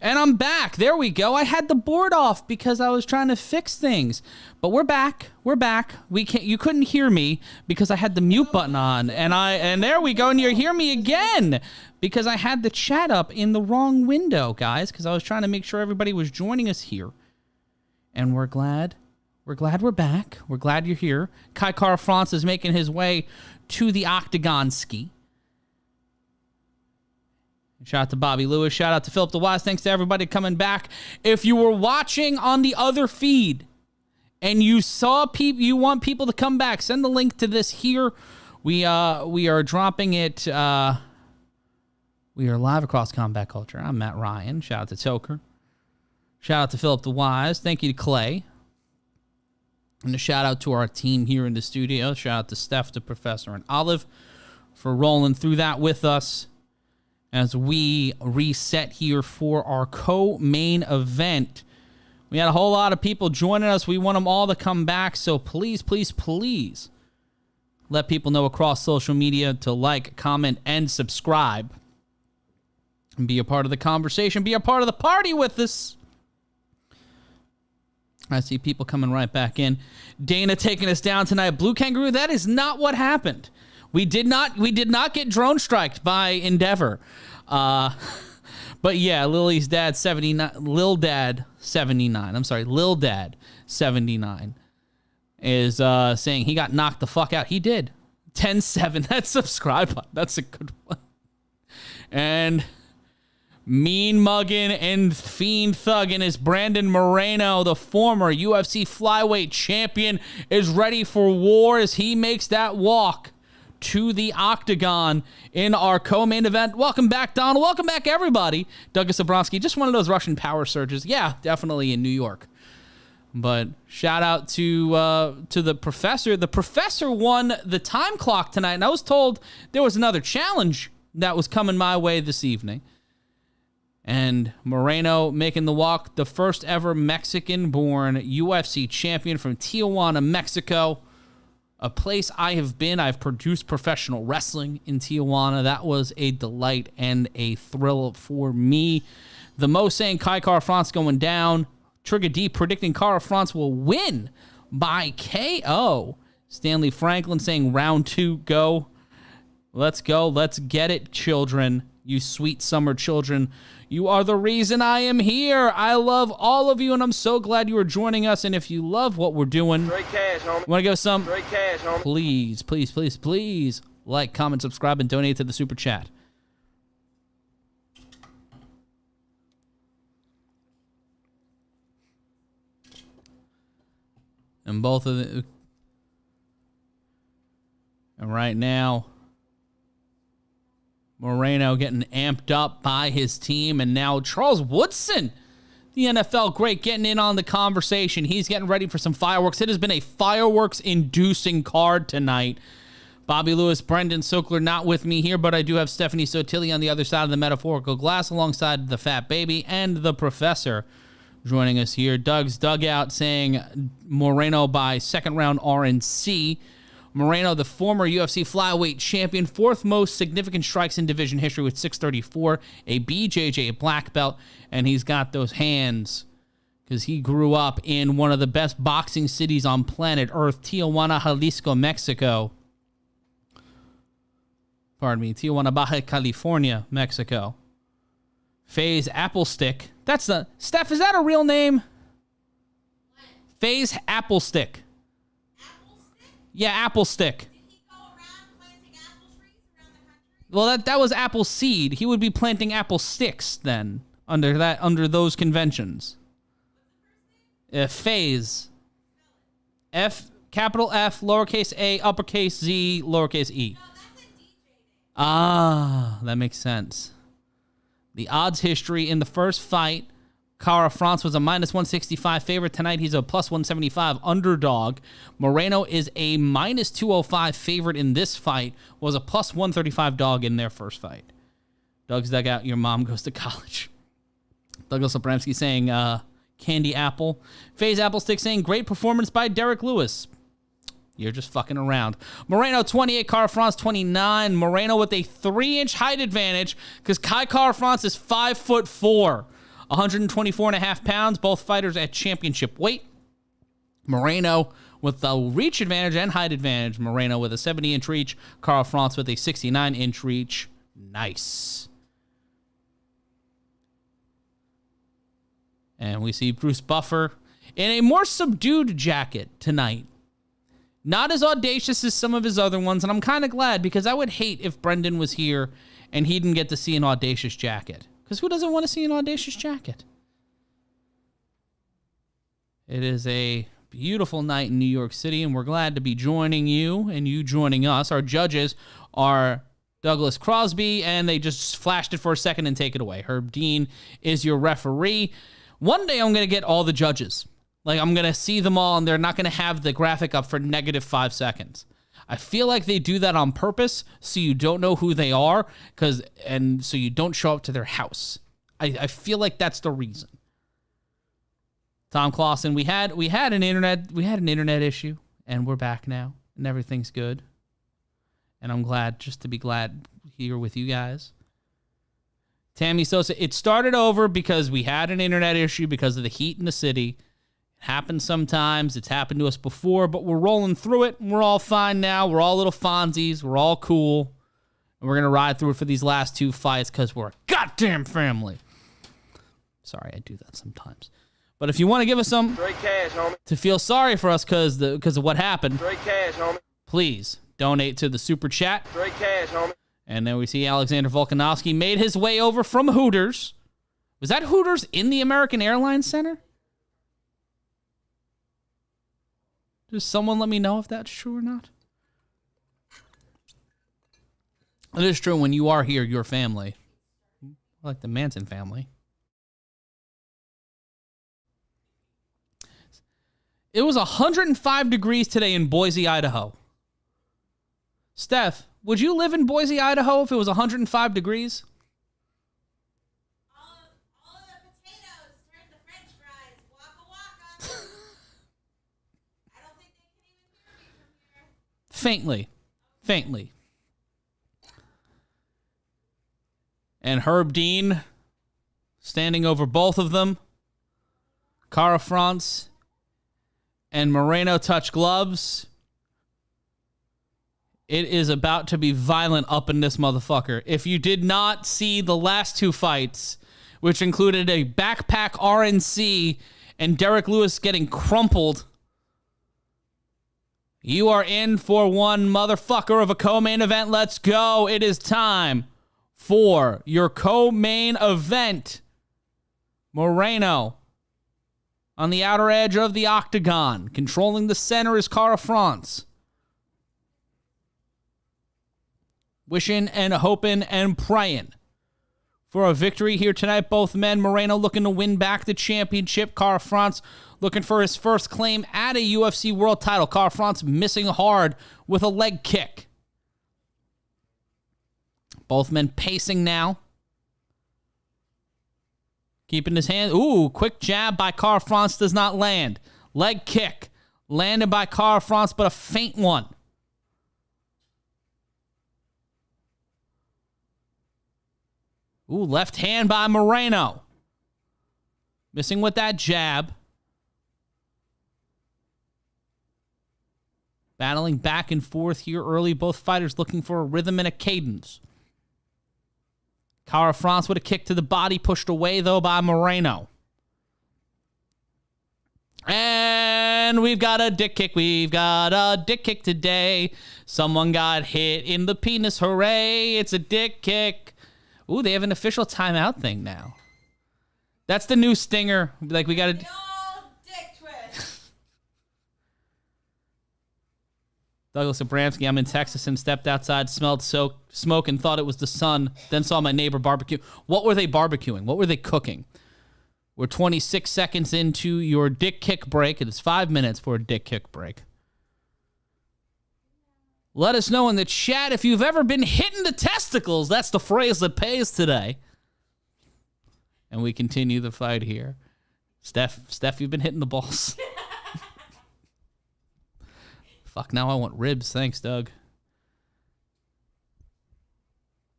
And I'm back. There we go. I had the board off because I was trying to fix things. But we're back. We're back. You couldn't hear me because I had the mute button on. And there we go. And you hear me again because I had the chat up in the wrong window, guys, because I was trying to make sure everybody was joining us here. And we're glad. We're glad we're back. We're glad you're here. Kai Kara-France is making his way to the Octagon ski. Shout out to Bobby Lewis. Shout out to Philip DeWise. Thanks to everybody coming back. If you were watching on the other feed and you saw people, you want people to come back, send the link to this here. We are dropping it. We are live across combat culture. I'm Matt Ryan. Shout out to Toker. Shout out to Philip DeWise. Thank you to Clay. And a shout out to our team here in the studio. Shout out to Steph, the Professor, and Olive for rolling through that with us as we reset here for our co-main event. We had a whole lot of people joining us. We want them all to come back, so please, please, please let people know across social media to like, comment, and subscribe. And be a part of the conversation. Be a part of the party with us. I see people coming right back in. Dana taking us down tonight. Blue Kangaroo, that is not what happened. We did not get drone striked by Endeavor. But yeah, Lily's dad 79, Lil Dad 79. I'm sorry, Lil Dad 79 is saying he got knocked the fuck out. He did. 10-7. That subscribe button. That's a good one. And mean mugging and fiend thugging is Brandon Moreno, the former UFC Flyweight champion, is ready for war as he makes that walk to the Octagon in our co-main event. Welcome back, Donald. Welcome back, everybody. Douglas Zabrowski, just one of those Russian power surges. Yeah, definitely in New York. But shout out to the Professor. The Professor won the time clock tonight, and I was told there was another challenge that was coming my way this evening. And Moreno making the walk, the first ever Mexican-born UFC champion from Tijuana, Mexico. A place I have been. I've produced professional wrestling in Tijuana. That was a delight and a thrill for me. The Mo saying Kai Kara-France going down. Trigger D predicting Kara-France will win by KO. Stanley Franklin saying round 2 go. Let's go. Let's get it, children. You sweet summer children. You are the reason I am here. I love all of you, and I'm so glad you are joining us. And if you love what we're doing, straight cash, homie. Want to give some? Straight cash, homie. Please, please, please, please like, comment, subscribe, and donate to the super chat. And both of the... And right now, Moreno getting amped up by his team. And now Charles Woodson, the NFL great, getting in on the conversation. He's getting ready for some fireworks. It has been a fireworks-inducing card tonight. Bobby Lewis, Brendan Sokler not with me here, but I do have Stephanie Sotilli on the other side of the metaphorical glass alongside the Fat Baby and the Professor joining us here. Doug's Dugout saying Moreno by second round RNC. Moreno, the former UFC Flyweight champion, 4th most significant strikes in division history with 634, a BJJ black belt, and he's got those hands because he grew up in one of the best boxing cities on planet Earth, Tijuana, Jalisco, Mexico. Pardon me, Tijuana, Baja California, Mexico. FaZe Applestick. That's the... Steph, is that a real name? What? FaZe Applestick. Yeah, apple stick. Did he go around planting apple trees around the country? Well, that was apple seed. He would be planting apple sticks then, under those conventions. FaZe. Capital F, lowercase a, uppercase Z, lowercase e. No, that's a DJ name. Ah, that makes sense. The odds history in the first fight, Kara-France was a -165 favorite. Tonight, he's a +175 underdog. Moreno is a -205 favorite in this fight. Was a +135 dog in their first fight. Doug's Dugout, your mom goes to college. Douglas Abramsky saying candy apple. FaZe Applestick saying great performance by Derrick Lewis. You're just fucking around. Moreno 28, Kara-France 29. Moreno with a 3-inch height advantage because Kai Kara-France is 5'4". 124.5 pounds, both fighters at championship weight. Moreno with the reach advantage and height advantage. Moreno with a 70-inch reach. Carl France with a 69-inch reach. Nice. And we see Bruce Buffer in a more subdued jacket tonight. Not as audacious as some of his other ones, and I'm kind of glad because I would hate if Brendan was here and he didn't get to see an audacious jacket. Because who doesn't want to see an audacious jacket? It is a beautiful night in New York City, and we're glad to be joining you and you joining us. Our judges are Douglas Crosby, and they just flashed it for a second and take it away. Herb Dean is your referee. One day I'm going to get all the judges. Like, I'm going to see them all, and they're not going to have the graphic up for -5 seconds. I feel like they do that on purpose so you don't know who they are, and so you don't show up to their house. I feel like that's the reason. Tom Clausen, we had an internet issue, and we're back now, and everything's good. And I'm glad just to be glad here with you guys. Tammy Sosa, it started over because we had an internet issue because of the heat in the city. It happens sometimes. It's happened to us before, but we're rolling through it, and we're all fine now. We're all little Fonzies. We're all cool. And we're going to ride through it for these last 2 fights because we're a goddamn family. Sorry, I do that sometimes. But if you want to give us some straight cash, homie, to feel sorry for us because of what happened, straight cash, homie, please donate to the super chat. straight cash, homie. And then we see Alexander Volkanovski made his way over from Hooters. Was that Hooters in the American Airlines Center? Does someone let me know if that's true or not? It is true when you are here, your family. Like the Manson family. It was 105 degrees today in Boise, Idaho. Steph, would you live in Boise, Idaho if it was 105 degrees? All of the potatoes turn to French fries. Waka waka. I don't think they can even hear me from here. Faintly. And Herb Dean standing over both of them. Cara France and Moreno touch gloves. It is about to be violent up in this motherfucker. If you did not see the last 2 fights, which included a backpack RNC and Derrick Lewis getting crumpled, you are in for one motherfucker of a co-main event. Let's go. It is time for your co-main event. Moreno on the outer edge of the octagon. Controlling the center is Cara France. Wishing and hoping and praying for a victory here tonight. Both men, Moreno looking to win back the championship. Cara France looking for his first claim at a UFC world title. Cara France missing hard with a leg kick. Both men pacing now. Keeping his hand. Ooh, quick jab by Cara France does not land. Leg kick landed by Cara France, but a faint one. Ooh, left hand by Moreno. Missing with that jab. Battling back and forth here early. Both fighters looking for a rhythm and a cadence. Cara France with a kick to the body, pushed away, though, by Moreno. And we've got a dick kick. We've got a dick kick today. Someone got hit in the penis. Hooray. It's a dick kick. Ooh, they have an official timeout thing now. That's the new stinger. Like, we got to... Big old dick twist. Douglas Abramsky, I'm in Texas and stepped outside, smelled smoke and thought it was the sun, then saw my neighbor barbecue. What were they barbecuing? What were they cooking? We're 26 seconds into your dick kick break. It is 5 minutes for a dick kick break. Let us know in the chat if you've ever been hitting the testicles. That's the phrase that pays today. And we continue the fight here. Steph, you've been hitting the balls. Fuck, now I want ribs. Thanks, Doug.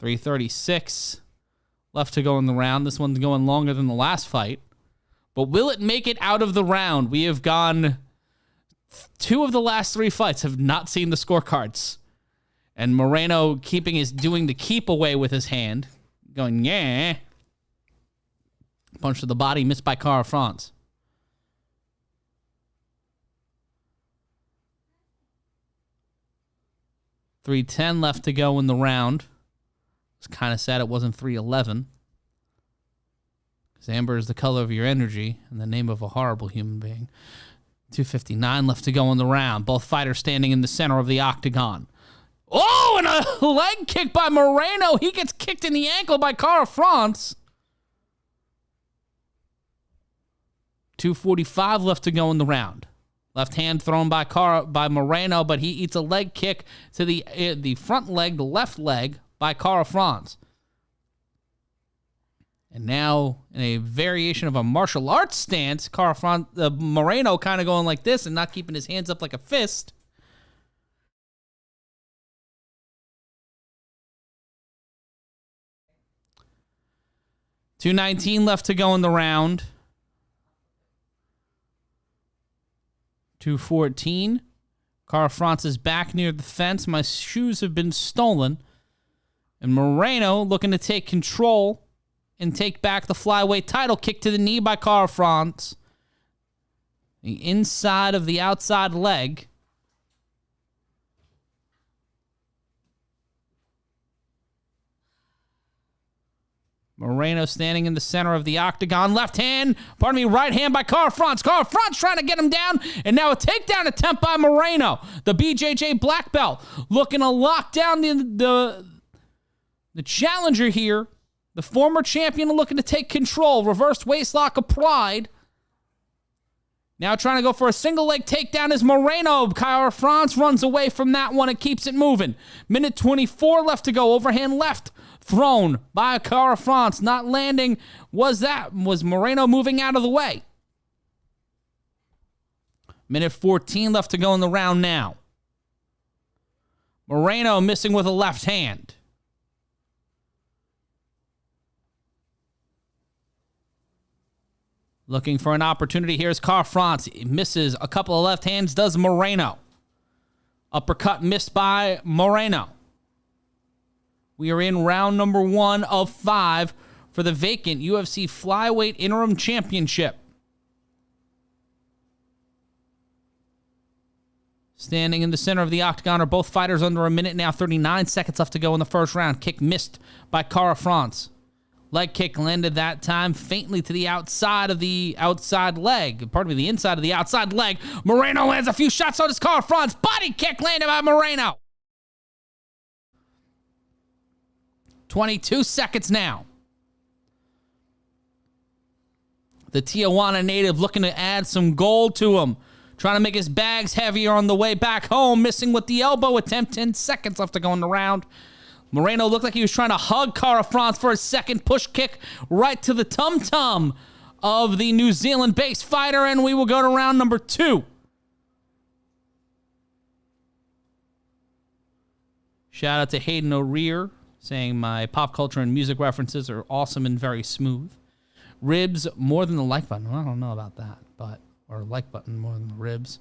3:36 left to go in the round. This one's going longer than the last fight. But will it make it out of the round? We have gone... 2 of the last 3 fights have not seen the scorecards. And Moreno doing the keep away with his hand. Going, yeah. Punch to the body, missed by Cara France. .310 left to go in the round. It's kind of sad it wasn't 3:11. Because amber is the color of your energy and the name of a horrible human being. 2:59 left to go in the round. Both fighters standing in the center of the octagon. Oh, and a leg kick by Moreno. He gets kicked in the ankle by Cara France. 2:45 left to go in the round. Left hand thrown by Moreno, but he eats a leg kick to the front leg, the left leg, by Cara France. And now, in a variation of a martial arts stance, Moreno kind of going like this and not keeping his hands up like a fist. .219 left to go in the round. 2:14. Cara France is back near the fence. My shoes have been stolen. And Moreno looking to take control and take back the flyweight title. Kick to the knee by Cara France. The inside of the outside leg. Moreno standing in the center of the octagon. Right hand by Cara France. Cara France trying to get him down. And now a takedown attempt by Moreno. The BJJ black belt looking to lock down the challenger here. The former champion looking to take control. Reversed waistlock applied. Now trying to go for a single leg takedown is Moreno. Cara France runs away from that one and keeps it moving. Minute 24 left to go. Overhand left thrown by Cara France. Not landing. Was Moreno moving out of the way? Minute 14 left to go in the round now. Moreno missing with a left hand. Looking for an opportunity. Here's Cara France. He misses a couple of left hands. Does Moreno. Uppercut missed by Moreno. We are in round number 1 of 5 for the vacant UFC Flyweight Interim Championship. Standing in the center of the octagon are both fighters under a minute now. 39 seconds left to go in the first round. Kick missed by Cara France. Leg kick landed that time faintly to the outside of the outside leg. Pardon me, the inside of the outside leg. Moreno lands a few shots on his Cara France. Body kick landed by Moreno. 22 seconds now. The Tijuana native looking to add some gold to him. Trying to make his bags heavier on the way back home. Missing with the elbow attempt. 10 seconds left to go in the round. Moreno looked like he was trying to hug Cara France for a second push kick right to the tum-tum of the New Zealand-based fighter, and we will go to round number 2. Shout out to Hayden O'Rear, saying my pop culture and music references are awesome and very smooth. Ribs more than the like button. Well, I don't know about that, or like button more than the ribs.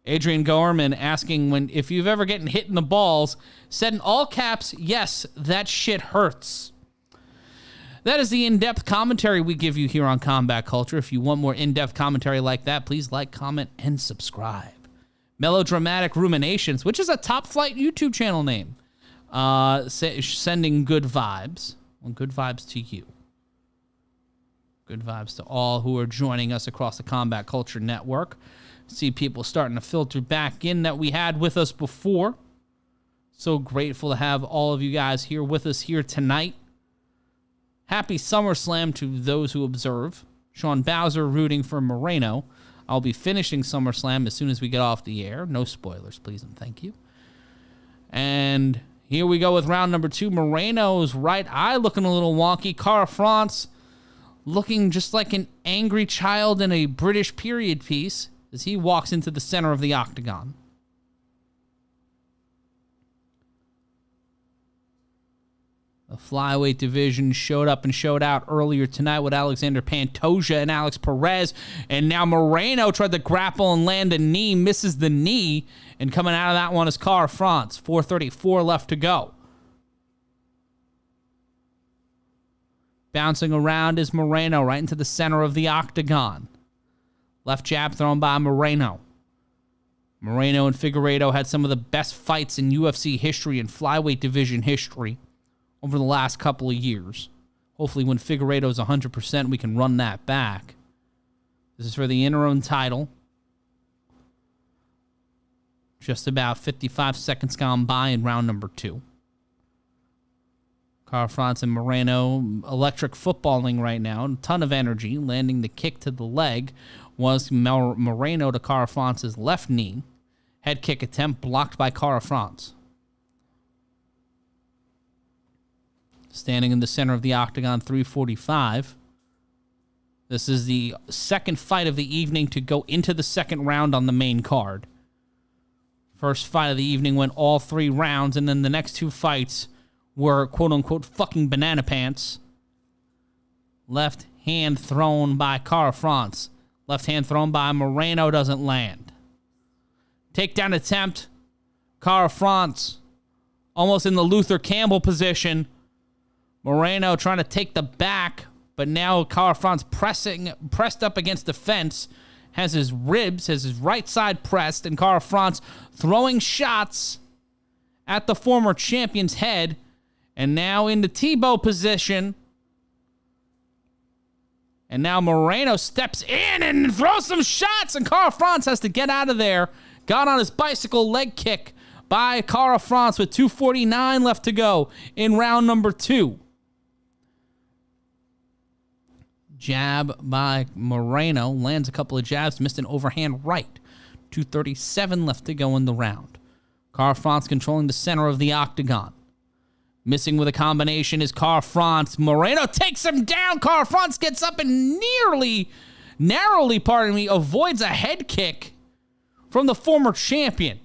Adrian Gorman asking if you've ever gotten hit in the balls, said in all caps, yes, that shit hurts. That is the in-depth commentary we give you here on Combat Culture. If you want more in-depth commentary like that, please like, comment, and subscribe. Melodramatic Ruminations, which is a top flight YouTube channel name, sending good vibes. Well, good vibes to you. Good vibes to all who are joining us across the Combat Culture Network. See people starting to filter back in that we had with us before. So grateful to have all of you guys here with us here tonight. Happy SummerSlam to those who observe. Sean Bowser rooting for Moreno. I'll be finishing SummerSlam as soon as we get off the air. No spoilers, please and thank you. And here we go with round number 2. Moreno's right eye looking a little wonky. Cara France looking just like an angry child in a British period piece as he walks into the center of the octagon. The flyweight division showed up and showed out earlier tonight with Alexander Pantoja and Alex Perez. And now Moreno tried to grapple and land a knee, misses the knee. And coming out of that one is Cara France. 4:34 left to go. Bouncing around is Moreno right into the center of the octagon. Left jab thrown by Moreno. Moreno and Figueiredo had some of the best fights in UFC history and flyweight division history over the last couple of years. Hopefully when Figueiredo's 100%, we can run that back. This is for the interim title. Just about 55 seconds gone by in round number 2. Cara France and Moreno electric footballing right now. A ton of energy. Landing the kick to the leg was Moreno to Cara France's left knee. Head kick attempt blocked by Cara France. Standing in the center of the octagon, 3:45. This is the second fight of the evening to go into the second round on the main card. First fight of the evening went all 3 rounds, and then the next 2 fights were quote-unquote fucking banana pants. Left hand thrown by Cara France. Left hand thrown by Moreno doesn't land. Takedown attempt. Cara France almost in the Luther Campbell position. Moreno trying to take the back, but now Cara France pressed up against the fence, has his ribs, has his right side pressed, and Cara France throwing shots at the former champion's head, and now in the Tebow position. And now Moreno steps in and throws some shots, and Cara France has to get out of there. Got on his bicycle leg kick by Cara France with 2:49 left to go in round number 2. Jab by Moreno. Lands a couple of jabs. Missed an overhand right. 2:37 left to go in the round. Cara France controlling the center of the octagon. Missing with a combination is Cara France. Moreno takes him down. Cara France gets up and narrowly, avoids a head kick from the former champion.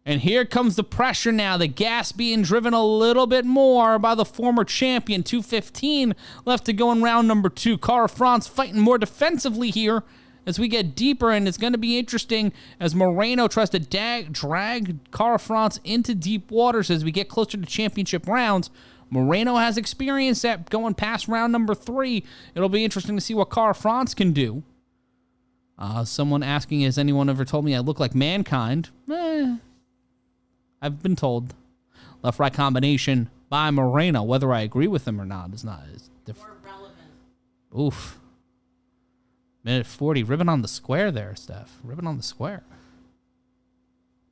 And here comes the pressure now. The gas being driven a little bit more by the former champion. 2:15 left to go in round number 2. Cara France fighting more defensively here as we get deeper, and it's going to be interesting as Moreno tries to drag Cara France into deep waters as we get closer to championship rounds. Moreno has experience at going past round number 3. It'll be interesting to see what Cara France can do. Someone asking, has anyone ever told me I look like Mankind? I've been told. Left-right combination by Moreno. Whether I agree with him or not is different. More relevant. Oof. Minute 40. Ribbon on the square there, Steph. Ribbon on the square.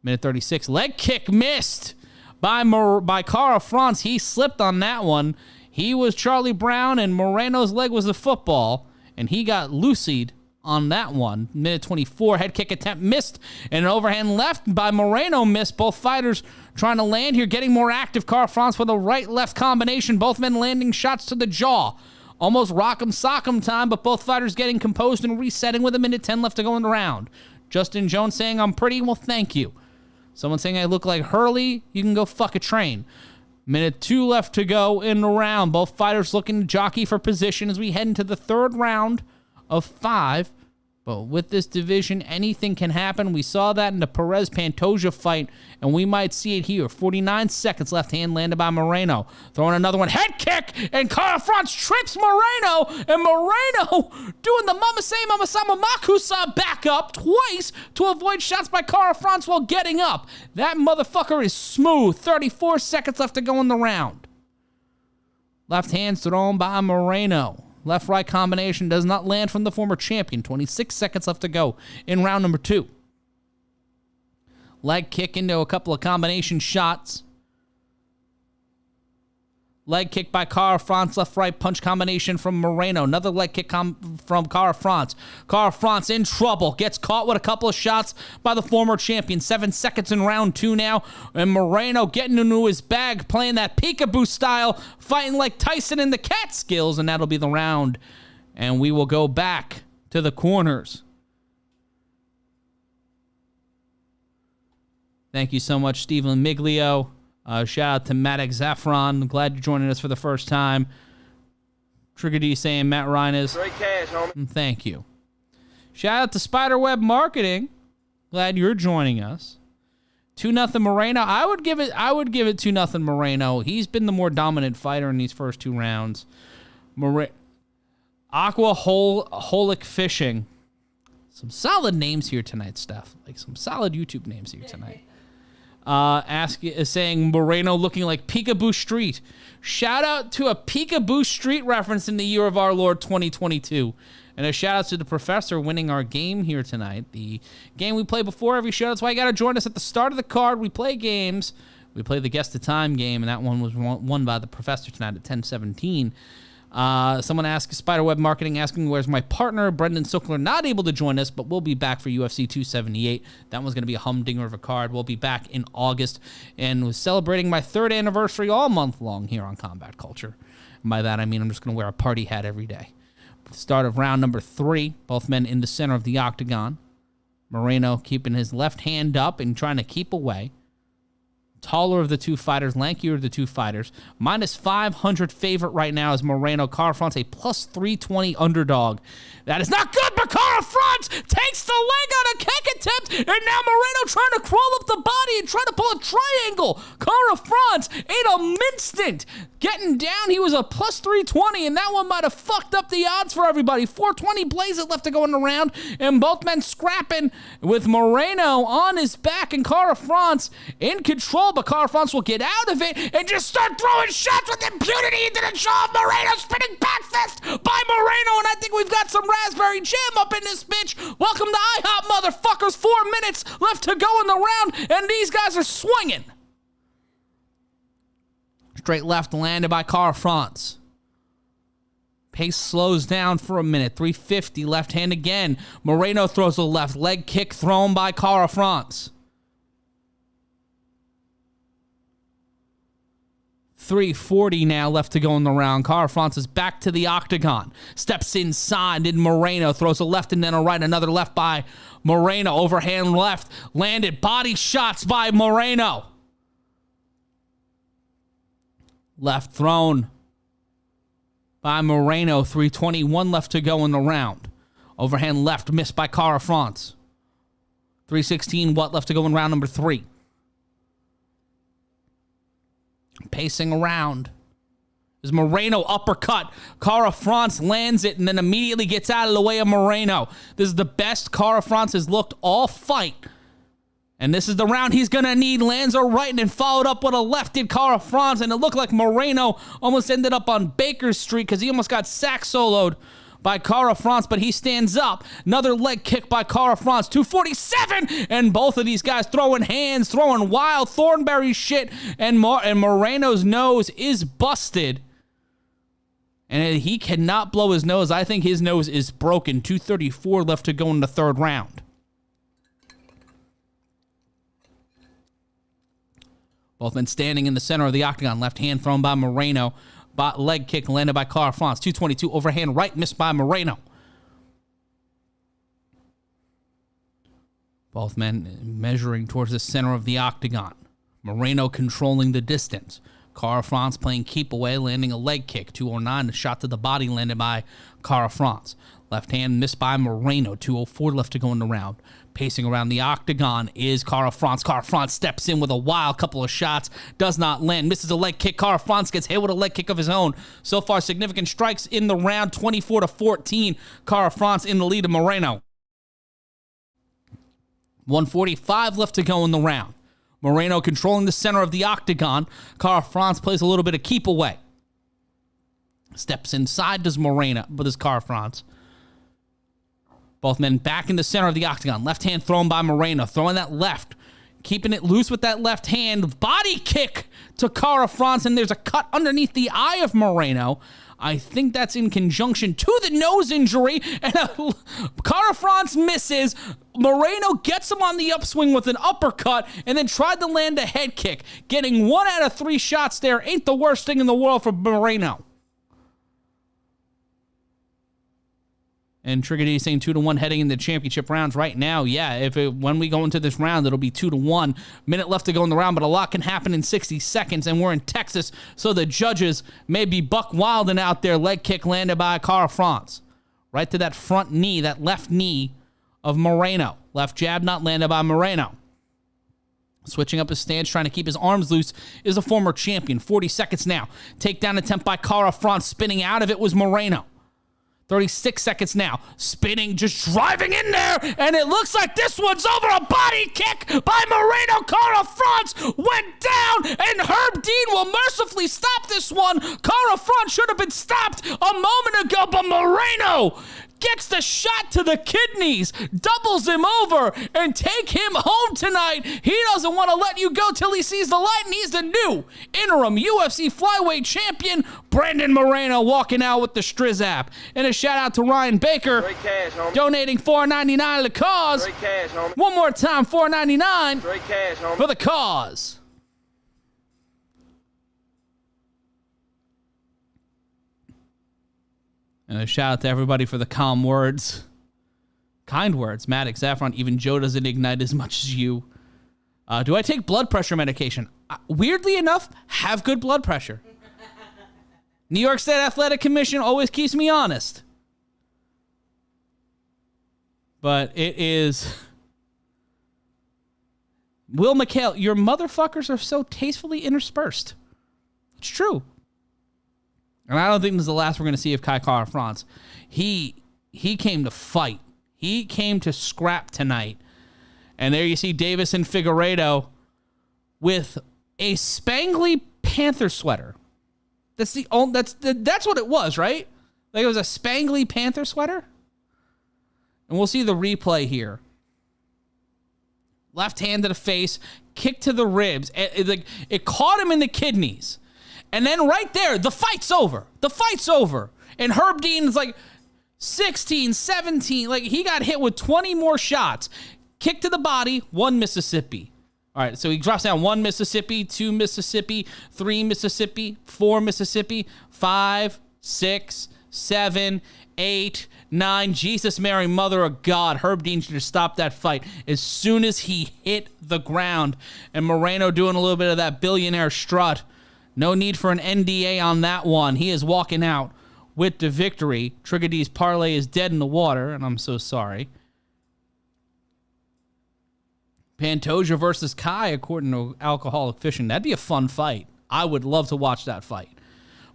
Minute 36. Leg kick missed by Cara France. He slipped on that one. He was Charlie Brown, and Moreno's leg was a football, and he got loosied on that one. Minute 24, head kick attempt missed, and an overhand left by Moreno missed. Both fighters trying to land here, getting more active. Cara France with a right-left combination. Both men landing shots to the jaw. Almost rock'em sock'em time, but both fighters getting composed and resetting with a minute 10 left to go in the round. Justin Jones saying, I'm pretty. Well, thank you. Someone saying I look like Hurley. You can go fuck a train. Minute 2 left to go in the round. Both fighters looking to jockey for position as we head into the third round of 5. But with this division, anything can happen. We saw that in the Perez-Pantoja fight, and we might see it here. 49 seconds left, hand landed by Moreno. Throwing another one, head kick, and Cara France trips Moreno, and Moreno doing the Mama Sama Makusa back up twice to avoid shots by Cara France while getting up. That motherfucker is smooth. 34 seconds left to go in the round. Left hand thrown by Moreno. Left-right combination does not land from the former champion. 26 seconds left to go in round number 2. Leg kick into a couple of combination shots. Leg kick by Cara France. Left-right punch combination from Moreno. Another leg kick from Cara France. Cara France in trouble. Gets caught with a couple of shots by the former champion. 7 seconds in round 2 now. And Moreno getting into his bag, playing that peekaboo style, fighting like Tyson in the Catskills. And that'll be the round. And we will go back to the corners. Thank you so much, Stephen Miglio. Shout out to Maddox Zaffron. Glad you're joining us for the first time. Trigger D saying Matt Ryan is. Straight cash, homie. Thank you. Shout out to Spiderweb Marketing. Glad you're joining us. 2-0 Moreno. I would give it 2-0 Moreno. He's been the more dominant fighter in these first 2 rounds. Aquaholic Fishing. Some solid names here tonight, Steph. Like some solid YouTube names here tonight. Saying Moreno looking like Peekaboo Street. Shout out to a Peekaboo Street reference in the year of our Lord 2022. And a shout out to the professor winning our game here tonight. The game we play before every show. That's why you got to join us at the start of the card. We play games. We play the Guess the Time game, and that one was won by the professor tonight at 10:17. Someone asked Spiderweb Marketing asking where's my partner Brendan Sokler, not able to join us, but we'll be back for UFC 278. That one's going to be a humdinger of a card. We'll be back in August and was celebrating my 3rd anniversary all month long here on Combat Culture. And by that I mean I'm just going to wear a party hat every day. Start of round number 3, both men in the center of the octagon. Moreno keeping his left hand up and trying to keep away. Taller of the 2 fighters, lankier of the 2 fighters. Minus 500 favorite right now is Moreno. Cara France a plus 320 underdog. That is not good, but Cara France takes the leg on a kick attempt, and now Moreno trying to crawl up the body and trying to pull a triangle. Cara France ate a instant. Getting down, he was a plus 320, and that one might have fucked up the odds for everybody. 420 blazes left to go in the round, and both men scrapping with Moreno on his back and Cara France in control, but Cara France will get out of it and just start throwing shots with impunity into the jaw of Moreno, spinning back fist by Moreno, and I think we've got some raspberry jam up in this bitch. Welcome to IHOP, motherfuckers. 4 minutes left to go in the round, and these guys are swinging. Straight left landed by Cara France. Pace slows down for a minute. 350 left hand again. Moreno throws a left leg kick thrown by Cara France. 340 now left to go in the round. Cara France is back to the octagon. Steps inside, and Moreno throws a left and then a right. Another left by Moreno. Overhand left. Landed. Body shots by Moreno. Left thrown by Moreno. 321 left to go in the round. Overhand left missed by Cara France. 316 what left to go in round number 3. Pacing around is Moreno uppercut. Cara France lands it and then immediately gets out of the way of Moreno. This is the best Cara France has looked all fight. And this is the round he's going to need. Lands a right and then followed up with a left did Cara France. And it looked like Moreno almost ended up on Baker Street because he almost got sack soloed by Cara France, but he stands up. Another leg kick by Cara France. 247! And both of these guys throwing hands, throwing wild Thornberry shit. And Moreno's nose is busted. And he cannot blow his nose. I think his nose is broken. 234 left to go in the 3rd round. Both men standing in the center of the octagon. Left hand thrown by Moreno. Leg kick landed by Cara France. 222 overhand right missed by Moreno. Both men measuring towards the center of the octagon. Moreno controlling the distance. Cara France playing keep away, landing a leg kick. 209, a shot to the body landed by Cara France. Left hand missed by Moreno. 204 left to go in the round. Pacing around the octagon is Cara France. Cara France steps in with a wild couple of shots. Does not land. Misses a leg kick. Cara France gets hit with a leg kick of his own. So far, significant strikes in the round. 24-14. Cara France in the lead of Moreno. 145 left to go in the round. Moreno controlling the center of the octagon. Cara France plays a little bit of keep away. Steps inside does Moreno, but does Cara France. Both men back in the center of the octagon. Left hand thrown by Moreno. Throwing that left. Keeping it loose with that left hand. Body kick to Cara France. And there's a cut underneath the eye of Moreno. I think that's in conjunction to the nose injury. And Cara France misses. Moreno gets him on the upswing with an uppercut. And then tried to land a head kick. Getting 1 out of 3 shots there ain't the worst thing in the world for Moreno. And Trigger D saying 2-1 heading into the championship rounds right now. Yeah, when we go into this round, it'll be 2-1. Minute left to go in the round, but a lot can happen in 60 seconds, and we're in Texas, so the judges may be buck wilding out there. Leg kick landed by Cara France. Right to that front knee, that left knee of Moreno. Left jab not landed by Moreno. Switching up his stance, trying to keep his arms loose, is a former champion. 40 seconds now. Takedown attempt by Cara France. Spinning out of it was Moreno. 36 seconds now. Spinning, just driving in there, and it looks like this one's over. A body kick by Moreno. Cara France went down, and Herb Dean will mercifully stop this one. Cara France should have been stopped a moment ago, but Moreno gets the shot to the kidneys, doubles him over, and take him home tonight. He doesn't want to let you go till he sees the light, and he's the new interim UFC Flyweight champion, Brendan Moreno, walking out with the Strizap. And a shout out to Ryan Baker, Straight cash, homie. donating $4.99 to the cause. Straight cash, homie. One more time, $4.99 Straight cash, homie. for the cause. And a shout out to everybody for the calm words. Kind words. Maddox, Zaffron, even Joe doesn't ignite as much as you. Do I take blood pressure medication? Weirdly enough, have good blood pressure. New York State Athletic Commission always keeps me honest. But it is... Will McHale, your motherfuckers are so tastefully interspersed. It's true. And I don't think this is the last we're going to see of Cara France. He came to fight. He came to scrap tonight. And there you see Davis and Figueiredo with a spangly Panther sweater. That's what it was, right? Like it was a spangly Panther sweater. And we'll see the replay here. Left hand to the face, kick to the ribs. It caught him in the kidneys. And then right there, the fight's over. The fight's over. And Herb Dean's like 16, 17. Like he got hit with 20 more shots. Kick to the body, 1 Mississippi. All right, so he drops down 1 Mississippi, 2 Mississippi, 3 Mississippi, 4 Mississippi, 5, 6, 7, 8, 9. Jesus, Mary, Mother of God. Herb Dean should have stopped that fight as soon as he hit the ground. And Moreno doing a little bit of that billionaire strut. No need for an NDA on that one. He is walking out with the victory. Trigger D's parlay is dead in the water, and I'm so sorry. Pantoja versus Kai, according to Alcoholic Fishing. That'd be a fun fight. I would love to watch that fight.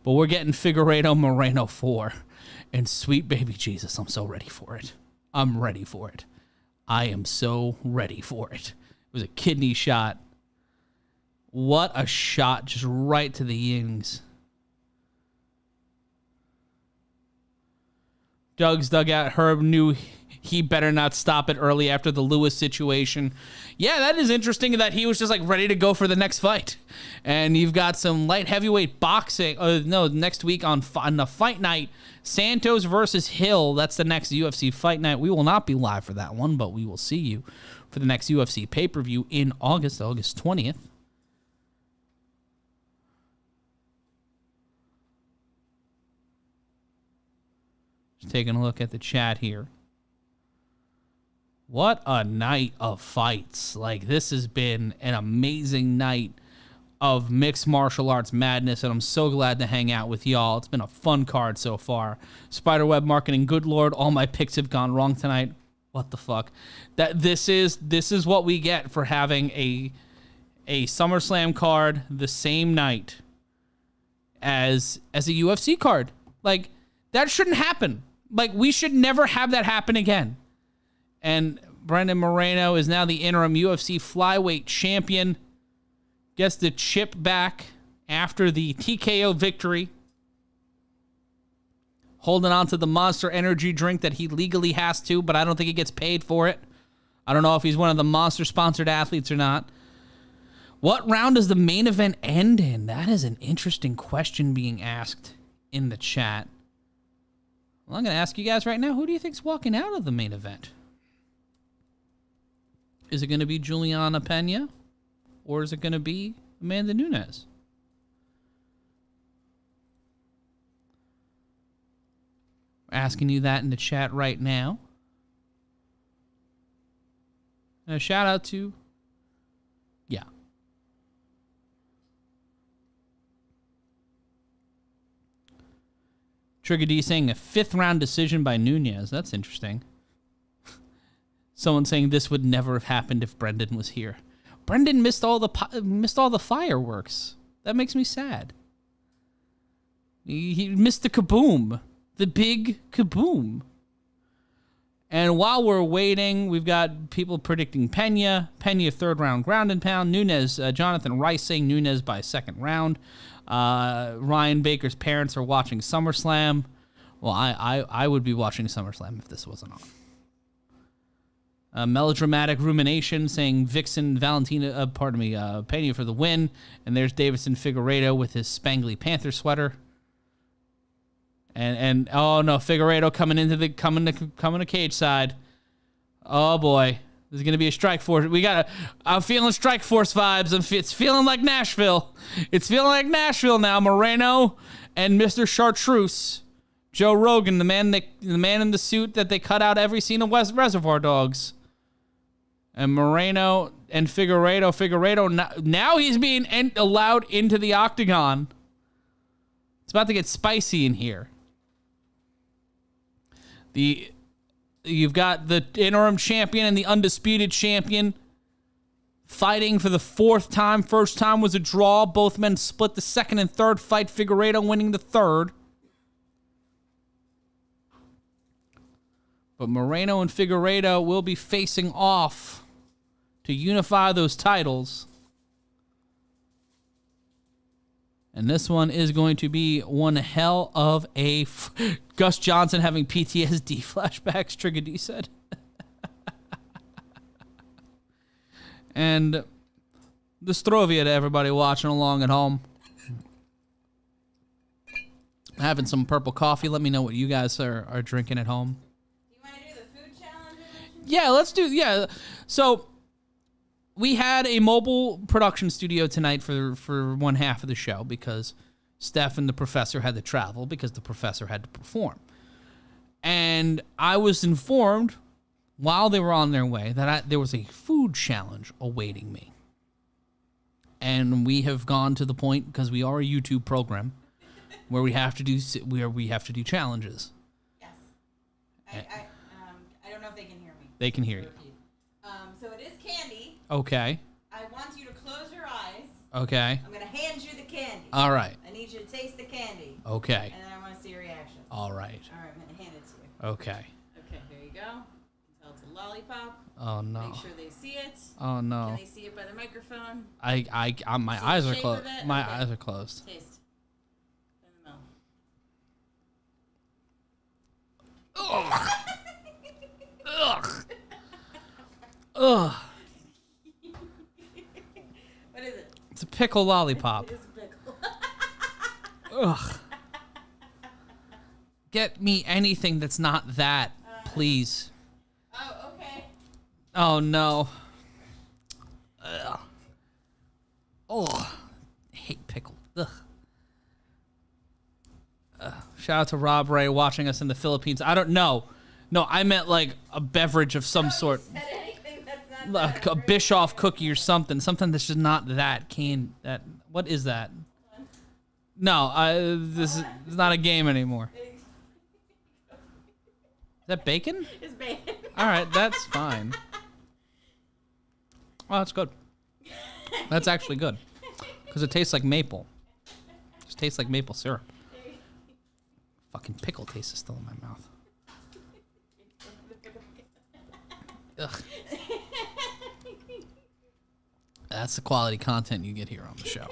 But we're getting Figueiredo Moreno 4. And sweet baby Jesus, I'm so ready for it. I'm ready for it. I am so ready for it. It was a kidney shot. What a shot, just right to the yings. Doug's dugout. Herb knew he better not stop it early after the Lewis situation. Yeah, that is interesting that he was just like ready to go for the next fight. And you've got some light heavyweight boxing. Next week on the fight night, Santos versus Hill. That's the next UFC fight night. We will not be live for that one, but we will see you for the next UFC pay-per-view in August 20th. Just taking a look at the chat here. What a night of fights. Like, this has been an amazing night of mixed martial arts madness, and I'm so glad to hang out with y'all. It's been a fun card so far. Spiderweb Marketing, good lord, all my picks have gone wrong tonight. What the fuck? This is what we get for having a SummerSlam card the same night as a UFC card. Like, that shouldn't happen. Like, we should never have that happen again. And Brendan Moreno is now the interim UFC Flyweight champion. Gets the chip back after the TKO victory. Holding on to the Monster Energy drink that he legally has to, but I don't think he gets paid for it. I don't know if he's one of the Monster-sponsored athletes or not. What round does the main event end in? That is an interesting question being asked in the chat. Well, I'm going to ask you guys right now, who do you think's walking out of the main event? Is it going to be Julianna Pena? Or is it going to be Amanda Nunes? We're asking you that in the chat right now. And a shout out to, yeah. Trigger D saying a 5th round decision by Nunes. That's interesting. Someone saying this would never have happened if Brendan was here. Brendan missed all the fireworks. That makes me sad. He missed the kaboom. The big kaboom. And while we're waiting, we've got people predicting Pena. Pena 3rd round ground and pound. Nunes, Jonathan Rice saying Nunes by 2nd round. Ryan Baker's parents are watching SummerSlam. Well, I would be watching SummerSlam if this wasn't on. Melodramatic rumination saying Vixen Valentina, Pena for the win. And there's Davison Figueiredo with his spangly Panther sweater. And oh no, Figueiredo coming to cage side. Oh boy, there's gonna be a strike force. I'm feeling strike force vibes. It's feeling like Nashville. It's feeling like Nashville now. Moreno and Mr. Chartreuse, Joe Rogan, the man in the suit that they cut out every scene of Reservoir Dogs. And Moreno and Figueiredo now he's being allowed into the octagon. It's about to get spicy in here. You've got the interim champion and the undisputed champion fighting for the 4th time. First time was a draw. Both men split the 2nd and 3rd fight. Figueiredo winning the 3rd. But Moreno and Figueiredo will be facing off to unify those titles. And this one is going to be one hell of a... Gus Johnson having PTSD flashbacks, Trigger D said. And the Strovia to everybody watching along at home. Having some purple coffee. Let me know what you guys are drinking at home. Do you want to do the food challenge? Yeah, let's do... Yeah, so... We had a mobile production studio tonight for one half of the show because Steph and the professor had to travel because the professor had to perform. And I was informed while they were on their way that there was a food challenge awaiting me. And we have gone to the point, because we are a YouTube program, where we have to do challenges. Yes. I don't know if they can hear me. They can hear you. So it is candy. Okay. I want you to close your eyes. Okay. I'm going to hand you the candy. All right. I need you to taste the candy. Okay. And then I want to see your reaction. All right. All right, I'm going to hand it to you. Okay. Okay, there you go. You can tell it's a lollipop. Oh no. Make sure they see it. Oh no. Can they see it by the microphone? My See eyes the are shape closed. of it? My Okay. eyes are closed. Taste. In the mouth. Ugh. Ugh. What is it? It's a pickle lollipop. It is a pickle. Ugh. Get me anything that's not that, please. Oh, okay. Oh no. Ugh. Oh, I hate pickle. Ugh. Shout out to Rob Ray watching us in the Philippines. I don't know. No, I meant like a beverage of some sort. You said anything that's not Like that. a Bischoff cookie or something. Something that's just not that. What is that? No, this is not a game anymore. Is that bacon? It's bacon. All right, that's fine. Oh, that's good. That's actually good. Because it tastes like maple. It just tastes like maple syrup. Fucking pickle taste is still in my mouth. Ugh. That's the quality content you get here on the show.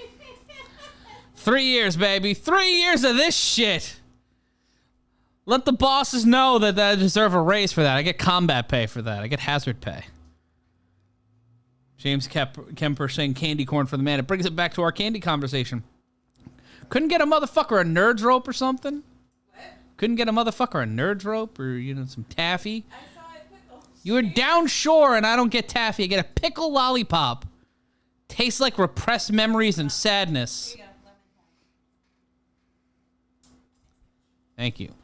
3 years, baby. 3 years of this shit. Let the bosses know that I deserve a raise for that. I get combat pay for that. I get hazard pay. James Kemper saying candy corn for the man. It brings it back to our candy conversation. Couldn't get a motherfucker a Nerds rope or something? What? Couldn't get a motherfucker a Nerds rope or, some taffy? I saw a pickle. You were down shore and I don't get taffy. I get a pickle lollipop. Tastes like repressed memories and sadness. Here you go. Lemon pie. Thank you.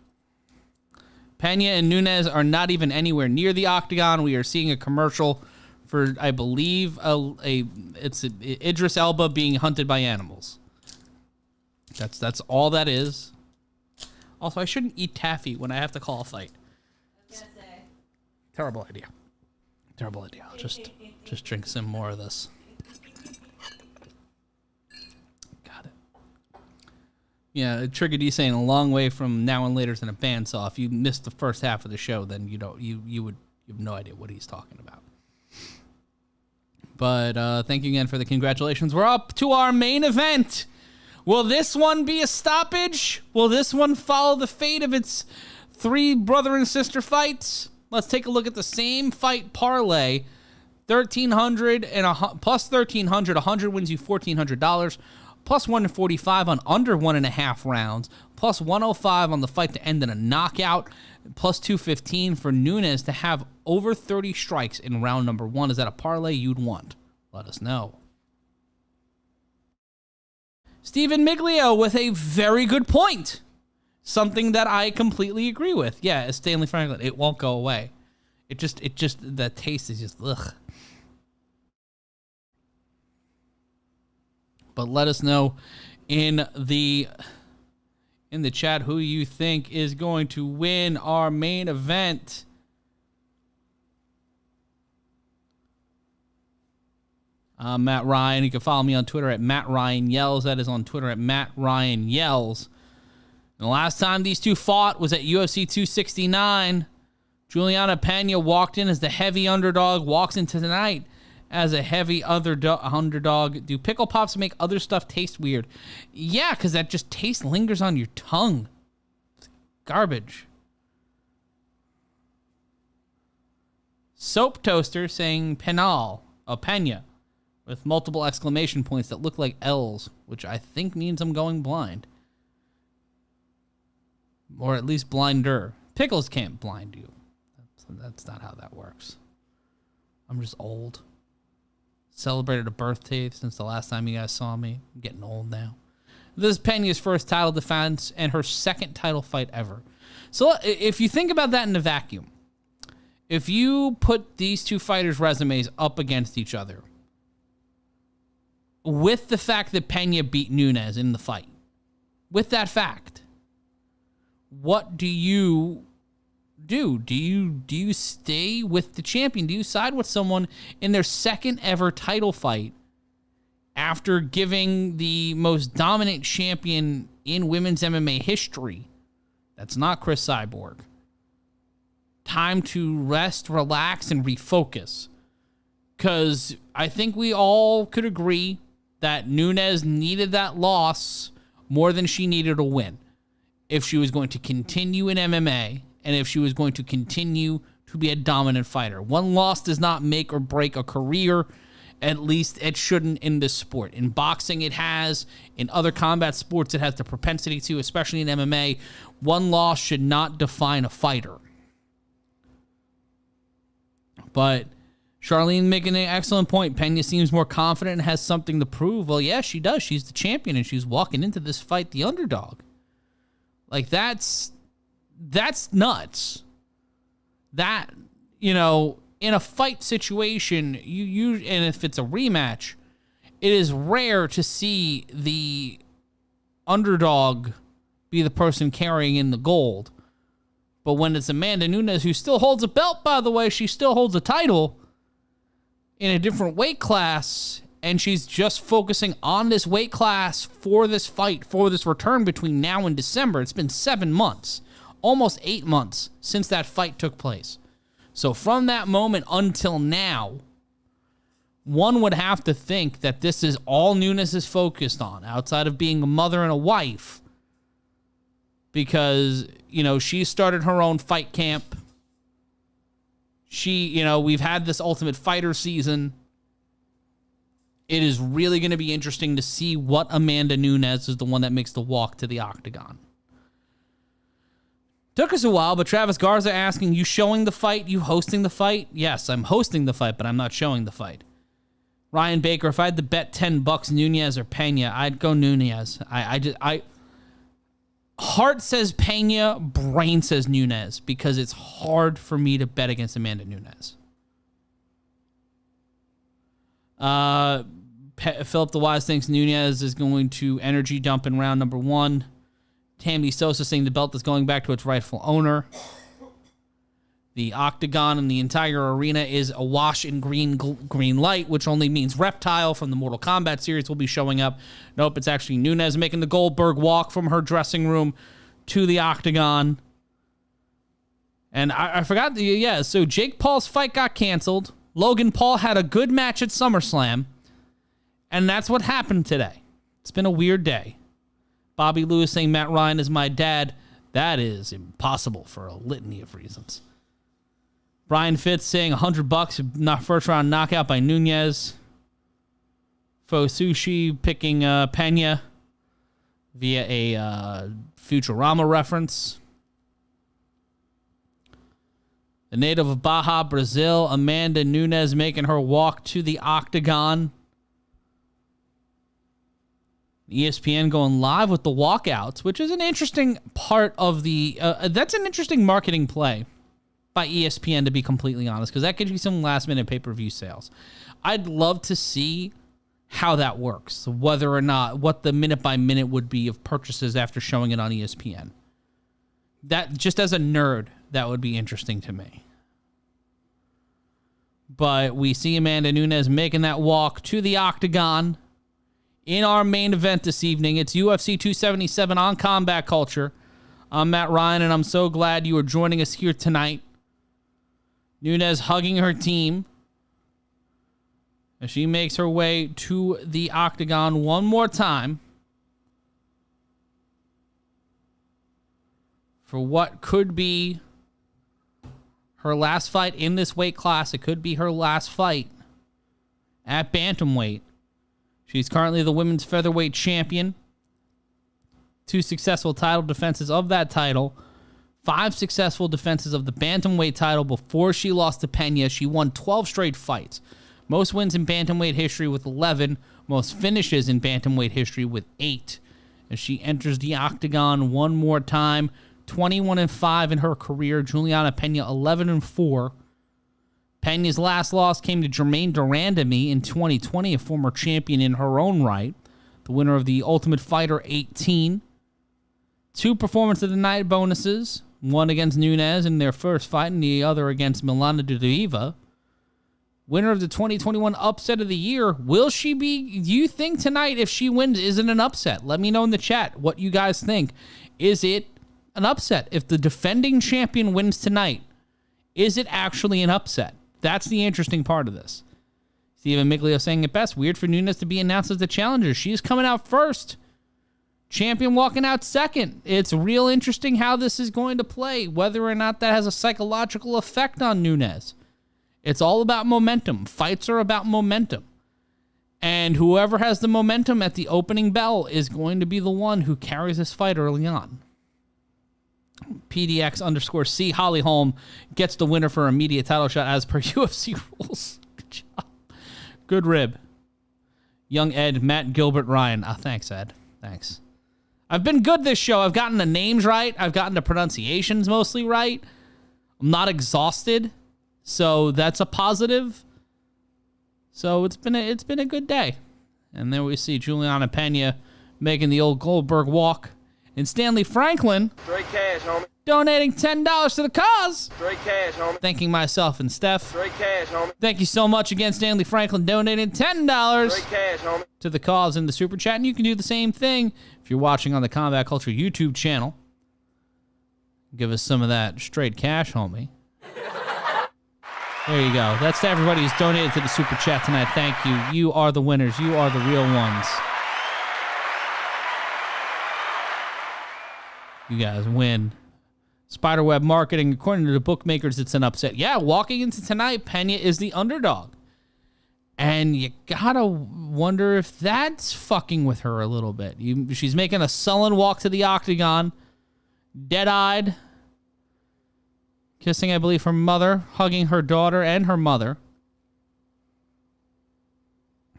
Pena and Nunes are not even anywhere near the octagon. We are seeing a commercial for, I believe, it's Idris Elba being hunted by animals. That's all that is. Also, I shouldn't eat taffy when I have to call a fight. Terrible idea. Terrible idea. I'll just drink some more of this. Got it. Yeah, Trigger D saying a long way from now and later's in a bandsaw. If you missed the first half of the show, then you have no idea what he's talking about. But thank you again for the congratulations. We're up to our main event. Will this one be a stoppage? Will this one follow the fate of its 3 brother and sister fights? Let's take a look at the same fight parlay. 1,300 and plus 1,300, 100 wins you $1,400. Plus 145 on under 1.5 rounds. Plus 105 on the fight to end in a knockout. Plus 215 for Nunes to have over 30 strikes in round number 1. Is that a parlay you'd want? Let us know. Stephen Miglio with a very good point. Something that I completely agree with. Yeah, it's Stanley Franklin. It won't go away. It just, the taste is just, ugh. But let us know in the chat who you think is going to win our main event. Matt Ryan. You can follow me on Twitter at Matt Ryan Yells. That is on Twitter at Matt Ryan Yells. And the last time these two fought was at UFC 269. Julianna Pena walked in as the heavy underdog, walks into tonight as a heavy underdog. Do pickle pops make other stuff taste weird? Yeah, because that just taste lingers on your tongue. It's garbage. Soap Toaster saying Pena, with multiple exclamation points that look like L's, which I think means I'm going blind. Or at least blinder. Pickles can't blind you. That's not how that works. I'm just old. Celebrated a birthday since the last time you guys saw me. I'm getting old now. This is Pena's first title defense and her second title fight ever. So if you think about that in a vacuum, if you put these two fighters' resumes up against each other, with the fact that Pena beat Nunes in the fight, with that fact, what do you do? Do you stay with the champion? Do you side with someone in their second ever title fight after giving the most dominant champion in women's MMA history, that's not Chris Cyborg, time to rest, relax, and refocus? Because I think we all could agree that Nunes needed that loss more than she needed a win if she was going to continue in MMA and if she was going to continue to be a dominant fighter. One loss does not make or break a career. At least it shouldn't in this sport. In boxing, it has. In other combat sports, it has the propensity to, especially in MMA. One loss should not define a fighter. But Charlene making an excellent point. Pena seems more confident and has something to prove. Well, yeah, she does. She's the champion, and she's walking into this fight the underdog. Like, that's nuts. That, in a fight situation, and if it's a rematch, it is rare to see the underdog be the person carrying in the gold. But when it's Amanda Nunes, who still holds a belt, by the way, she still holds a title in a different weight class, and she's just focusing on this weight class for this fight, for this return between now and December. It's been 7 months, almost 8 months since that fight took place. So from that moment until now, one would have to think that this is all Nunes is focused on, outside of being a mother and a wife, because, she started her own fight camp. We've had this Ultimate Fighter season. It is really going to be interesting to see what Amanda Nunes is the one that makes the walk to the octagon. Took us a while, but Travis Garza asking, you showing the fight? You hosting the fight? Yes, I'm hosting the fight, but I'm not showing the fight. Ryan Baker, if I had to bet $10 Nunes or Pena, I'd go Nunes. Heart says Pena, brain says Nunes, because it's hard for me to bet against Amanda Nunes. Philip the Wise thinks Nunes is going to energy dump in round number 1. Tammy Sosa saying the belt is going back to its rightful owner. The octagon and the entire arena is awash in green light, which only means Reptile from the Mortal Kombat series will be showing up. Nope, it's actually Nunes making the Goldberg walk from her dressing room to the octagon. And I forgot, so Jake Paul's fight got canceled. Logan Paul had a good match at SummerSlam. And that's what happened today. It's been a weird day. Bobby Lewis saying Matt Ryan is my dad. That is impossible for a litany of reasons. Brian Fitz saying $100, not first round knockout by Nunes. Faux Sushi picking Pena via a Futurama reference. The native of Baja, Brazil, Amanda Nunes making her walk to the octagon. ESPN going live with the walkouts, which is an interesting part of the... that's an interesting marketing play by ESPN, to be completely honest, because that gives you some last-minute pay-per-view sales. I'd love to see how that works, whether or not, what the minute-by-minute would be of purchases after showing it on ESPN. That, just as a nerd, that would be interesting to me. But we see Amanda Nunes making that walk to the octagon in our main event this evening. It's UFC 277 on Combat Culture. I'm Matt Ryan, and I'm so glad you are joining us here tonight. Nunes hugging her team as she makes her way to the octagon one more time for what could be her last fight in this weight class. It could be her last fight at Bantamweight. She's currently the women's featherweight champion. 2 successful title defenses of that title. 5 successful defenses of the Bantamweight title before she lost to Pena. She won 12 straight fights. Most wins in Bantamweight history with 11. Most finishes in Bantamweight history with 8. As she enters the octagon one more time. 21-5 in her career. Julianna Pena 11-4. Pena's last loss came to Jermaine Durandamy in 2020, a former champion in her own right. The winner of the Ultimate Fighter 18. 2 Performance of the Night bonuses. One against Nunes in their first fight and the other against Milana Dudieva. Winner of the 2021 Upset of the Year. Will she be, do you think tonight, if she wins, is it an upset? Let me know in the chat what you guys think. Is it an upset? If the defending champion wins tonight, is it actually an upset? That's the interesting part of this. Stephen Miglio saying it best. Weird for Nunes to be announced as the challenger. She's coming out first. Champion walking out second. It's real interesting how this is going to play, whether or not that has a psychological effect on Nunes. It's all about momentum. Fights are about momentum. And whoever has the momentum at the opening bell is going to be the one who carries this fight early on. PDX_C Holly Holm gets the winner for immediate title shot as per UFC rules. Good job. Good rib. Young Ed, Matt Gilbert, Ryan. Thanks, Ed. Thanks. I've been good this show. I've gotten the names right. I've gotten the pronunciations mostly right. I'm not exhausted, so that's a positive. So it's been a good day. And then we see Julianna Pena making the old Goldberg walk. And Stanley Franklin Straight cash, homie. donating $10 to the cause. Straight cash, homie. Thanking myself and Steph. Straight cash, homie. Thank you so much again, Stanley Franklin, donating $10 Straight cash, homie. to the cause in the Super Chat. And you can do the same thing if you're watching on the Combat Culture YouTube channel. Give us some of that straight cash, homie. There you go. That's to everybody who's donated to the Super Chat tonight. Thank you. You are the winners. You are the real ones. You guys win. Spiderweb Marketing, according to the bookmakers, it's an upset. Yeah, walking into tonight, Pena is the underdog. And you gotta wonder if that's fucking with her a little bit. She's making a sullen walk to the octagon, dead-eyed, kissing, I believe, her mother, hugging her daughter and her mother.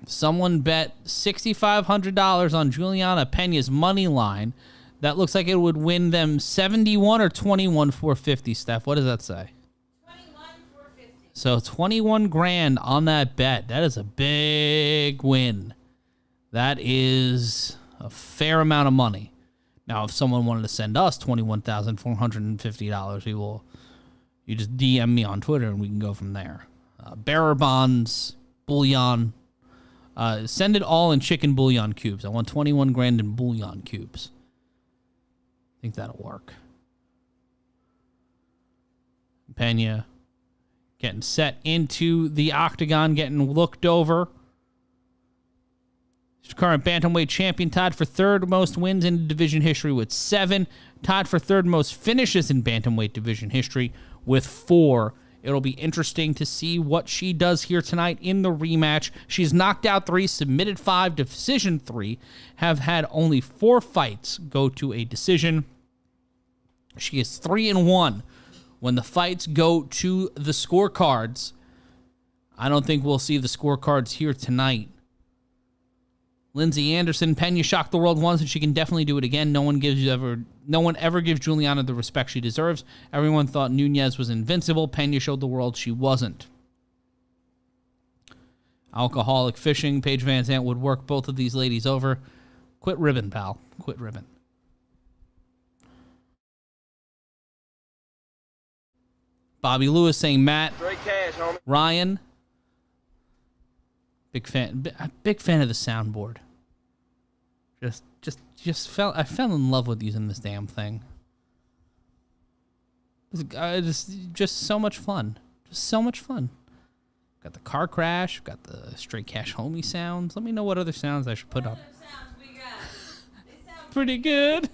Someone bet $6,500 on Julianna Pena's money line That looks like it would win them 71 or 21 450, Steph. What does that say? 21 450. So 21 grand on that bet. That is a big win. That is a fair amount of money. Now, if someone wanted to send us $21,450, you just DM me on Twitter and we can go from there. Bearer bonds, bullion. Send it all in chicken bouillon cubes. I want 21 grand in bouillon cubes. I think that'll work. Pena getting set into the octagon, getting looked over. She's current bantamweight champion, tied for third most wins in division history with 7. Tied for third most finishes in bantamweight division history with 4. It'll be interesting to see what she does here tonight in the rematch. She's knocked out 3, submitted 5, decision 3, have had only 4 fights go to a decision. She is 3-1 when the fights go to the scorecards. I don't think we'll see the scorecards here tonight. Lindsay Anderson, Pena shocked the world once, and she can definitely do it again. No one ever gives Julianna the respect she deserves. Everyone thought Nunes was invincible. Pena showed the world she wasn't. Alcoholic fishing. Paige Van Zandt would work both of these ladies over. Quit ribbon, pal. Quit ribbon. Bobby Lewis saying, Matt, Straight cash, homie. Ryan, big fan of the soundboard. I fell in love with using this damn thing. Just so much fun. Just so much fun. Got the car crash, got the straight cash homie sounds. Let me know what other sounds I should put on. Sounds we got. They sound Pretty good.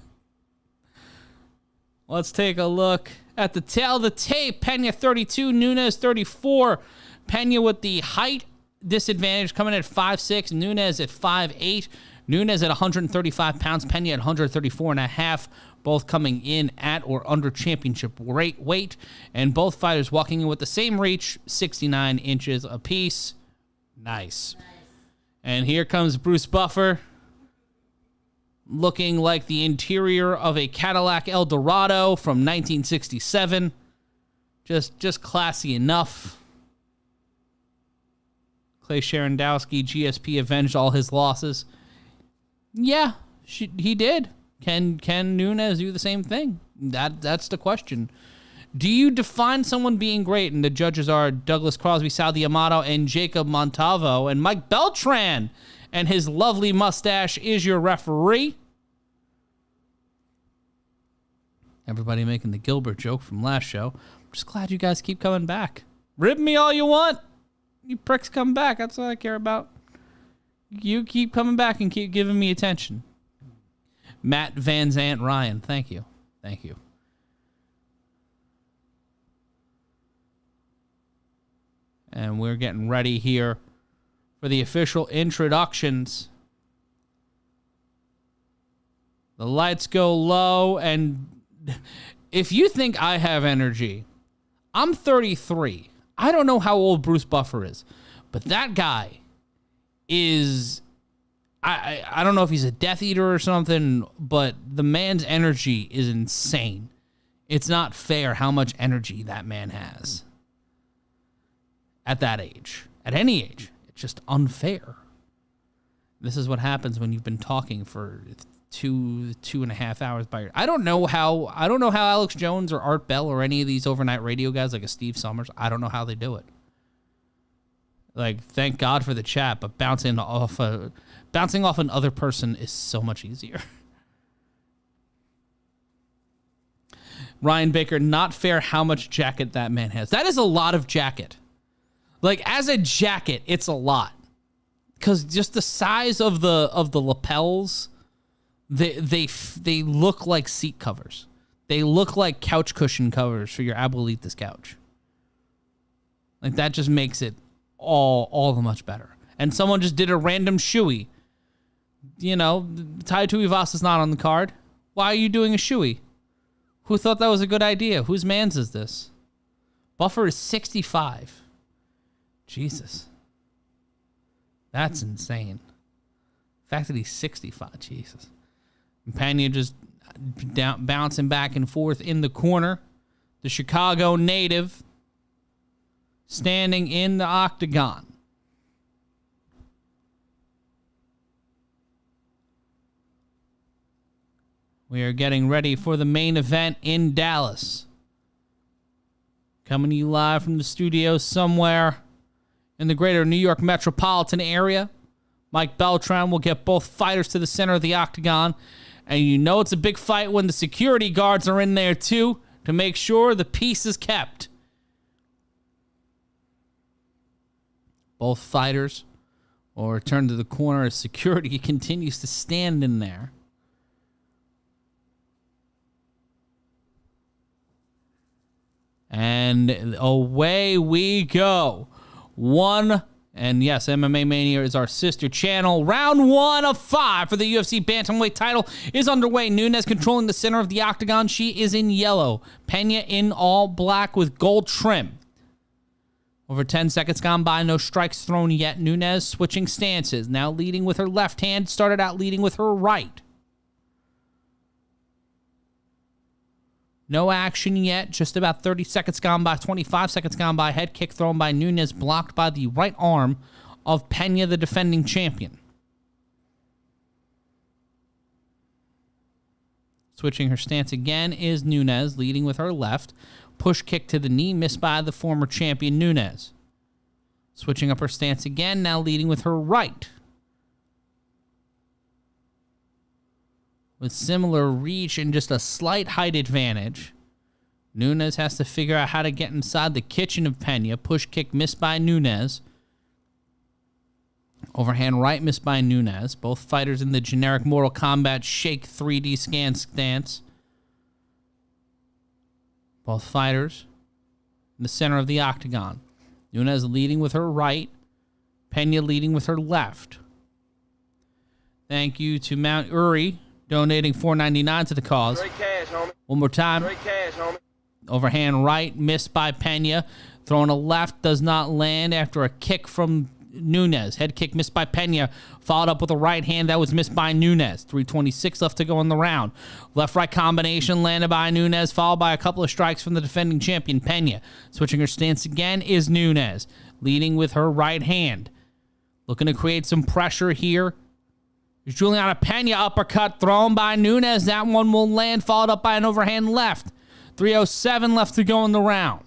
Let's take a look at the tail of the tape. Pena 32, Nunes 34. Pena with the height disadvantage coming in at 5'6", Nunes at 5'8". Nunes at 135 pounds, Pena at 134.5, both coming in at or under championship weight, and both fighters walking in with the same reach, 69 inches apiece. Nice. And here comes Bruce Buffer, looking like the interior of a Cadillac Eldorado from 1967. Just classy enough. Clay Sherendowski, GSP avenged all his losses. Yeah, he did. Can Nunes do the same thing? That's the question. Do you define someone being great? And the judges are Douglas Crosby, Sal D'Amato, and Jacob Montalvo, and Mike Beltran and his lovely mustache is your referee. Everybody making the Gilbert joke from last show. I'm just glad you guys keep coming back. Rib me all you want. You pricks come back. That's what I care about. You keep coming back and keep giving me attention. Matt Van Zandt Ryan. Thank you. Thank you. And we're getting ready here for the official introductions. The lights go low, and if you think I have energy, I'm 33. I don't know how old Bruce Buffer is, but that guy is, I don't know if he's a Death Eater or something, but the man's energy is insane. It's not fair how much energy that man has at that age, at any age. It's just unfair. This is what happens when you've been talking for 2.5 hours by your. I don't know how Alex Jones or Art Bell or any of these overnight radio guys like a Steve Summers, I don't know how they do it. Like, thank God for the chat, but bouncing off another person is so much easier. Ryan Baker, not fair how much jacket that man has. That is a lot of jacket. Like, as a jacket, it's a lot. Because just the size of the lapels, they look like seat covers. They look like couch cushion covers for your Abuelitas couch. Like, that just makes it all the much better. And someone just did a random shoey. You know, Tai Tuivasa's not on the card. Why are you doing a shoey? Who thought that was a good idea? Whose man's is this? Buffer is 65. Jesus. That's insane. The fact that he's 65, Jesus. And Pena just, bouncing back and forth in the corner. The Chicago native standing in the octagon. We are getting ready for the main event in Dallas. Coming to you live from the studio somewhere in the greater New York metropolitan area. Mike Beltran will get both fighters to the center of the octagon. And you know it's a big fight when the security guards are in there too to make sure the peace is kept. Both fighters will return to the corner as security continues to stand in there. And away we go. And yes, MMA Mania is our sister channel. Round 1 of 5 for the UFC Bantamweight title is underway. Nunes controlling the center of the octagon. She is in yellow. Pena in all black with gold trim. Over 10 seconds gone by, no strikes thrown yet. Nunes switching stances. Now leading with her left hand. Started out leading with her right. No action yet. Just about 30 seconds gone by. 25 seconds gone by. Head kick thrown by Nunes, blocked by the right arm of Pena, the defending champion. Switching her stance again is Nunes, leading with her left. Push kick to the knee, missed by the former champion Nunes. Switching up her stance again, now leading with her right. With similar reach and just a slight height advantage, Nunes has to figure out how to get inside the kitchen of Pena. Push kick missed by Nunes. Overhand right missed by Nunes. Both fighters in the generic Mortal Kombat shake 3D scan stance. Both fighters in the center of the octagon. Nunes leading with her right. Pena leading with her left. Thank you to Mount Uri, donating $4.99 to the cause. Straight cash, homie. One more time. Straight cash, homie. Overhand right, missed by Pena. Throwing a left, does not land after a kick from Nunes. Head kick missed by Pena. Followed up with a right hand that was missed by Nunes. 3:26 left to go in the round. Left-right combination landed by Nunes, followed by a couple of strikes from the defending champion, Pena. Switching her stance again is Nunes, leading with her right hand. Looking to create some pressure here. Julianna Pena uppercut thrown by Nunes. That one will land, followed up by an overhand left. 3:07 left to go in the round.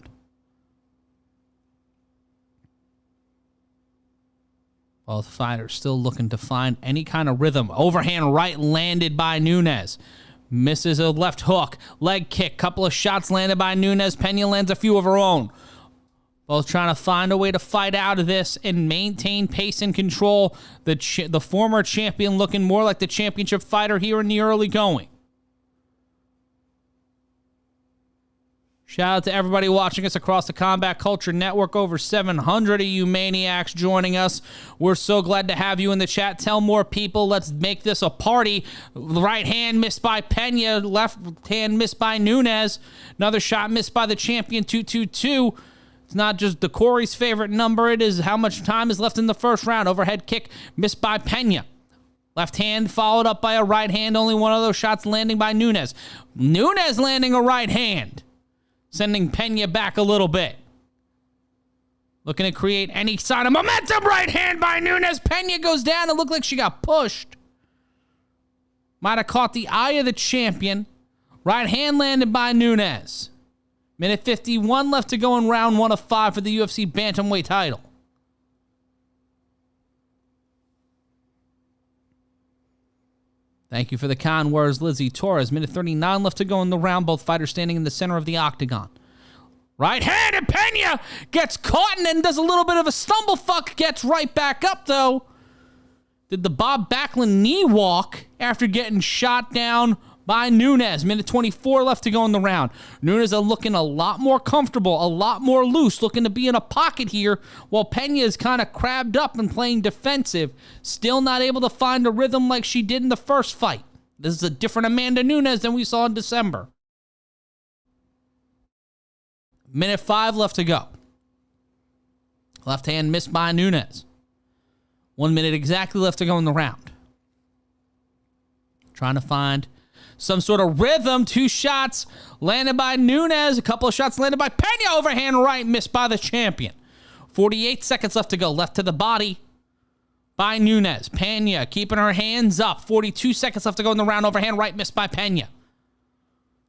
Both fighters still looking to find any kind of rhythm. Overhand right landed by Nunes. Misses a left hook. Leg kick. Couple of shots landed by Nunes. Pena lands a few of her own. Both trying to find a way to fight out of this and maintain pace and control. The former champion looking more like the championship fighter here in the early going. Shout out to everybody watching us across the Combat Culture Network. Over 700 of you maniacs joining us. We're so glad to have you in the chat. Tell more people. Let's make this a party. Right hand missed by Pena. Left hand missed by Nunes. Another shot missed by the champion, 222. It's not just the Corey's favorite number. It is how much time is left in the first round. Overhead kick missed by Pena. Left hand followed up by a right hand. Only one of those shots landing by Nunes. Nunes landing a right hand, sending Pena back a little bit. Looking to create any sign of momentum. Right hand by Nunes. Pena goes down. It looked like she got pushed. Might have caught the eye of the champion. Right hand landed by Nunes. Minute 51 left to go in round 1 of 5 for the UFC Bantamweight title. Thank you for the kind words, Lizzie Torres. Minute 39 left to go in the round. Both fighters standing in the center of the octagon. Right hand, and Pena gets caught and then does a little bit of a stumble fuck. Gets right back up, though. Did the Bob Backlund knee walk after getting shot down by Nunes. Minute 24 left to go in the round. Nunes are looking a lot more comfortable, a lot more loose, looking to be in a pocket here, while Pena is kind of crabbed up and playing defensive. Still not able to find a rhythm like she did in the first fight. This is a different Amanda Nunes than we saw in December. Minute 5 left to go. Left hand missed by Nunes. 1 minute exactly left to go in the round. Trying to find some sort of rhythm. 2 shots landed by Nunes. A couple of shots landed by Pena. Overhand right, missed by the champion. 48 seconds left to go. Left to the body by Nunes. Pena keeping her hands up. 42 seconds left to go in the round. Overhand right, missed by Pena.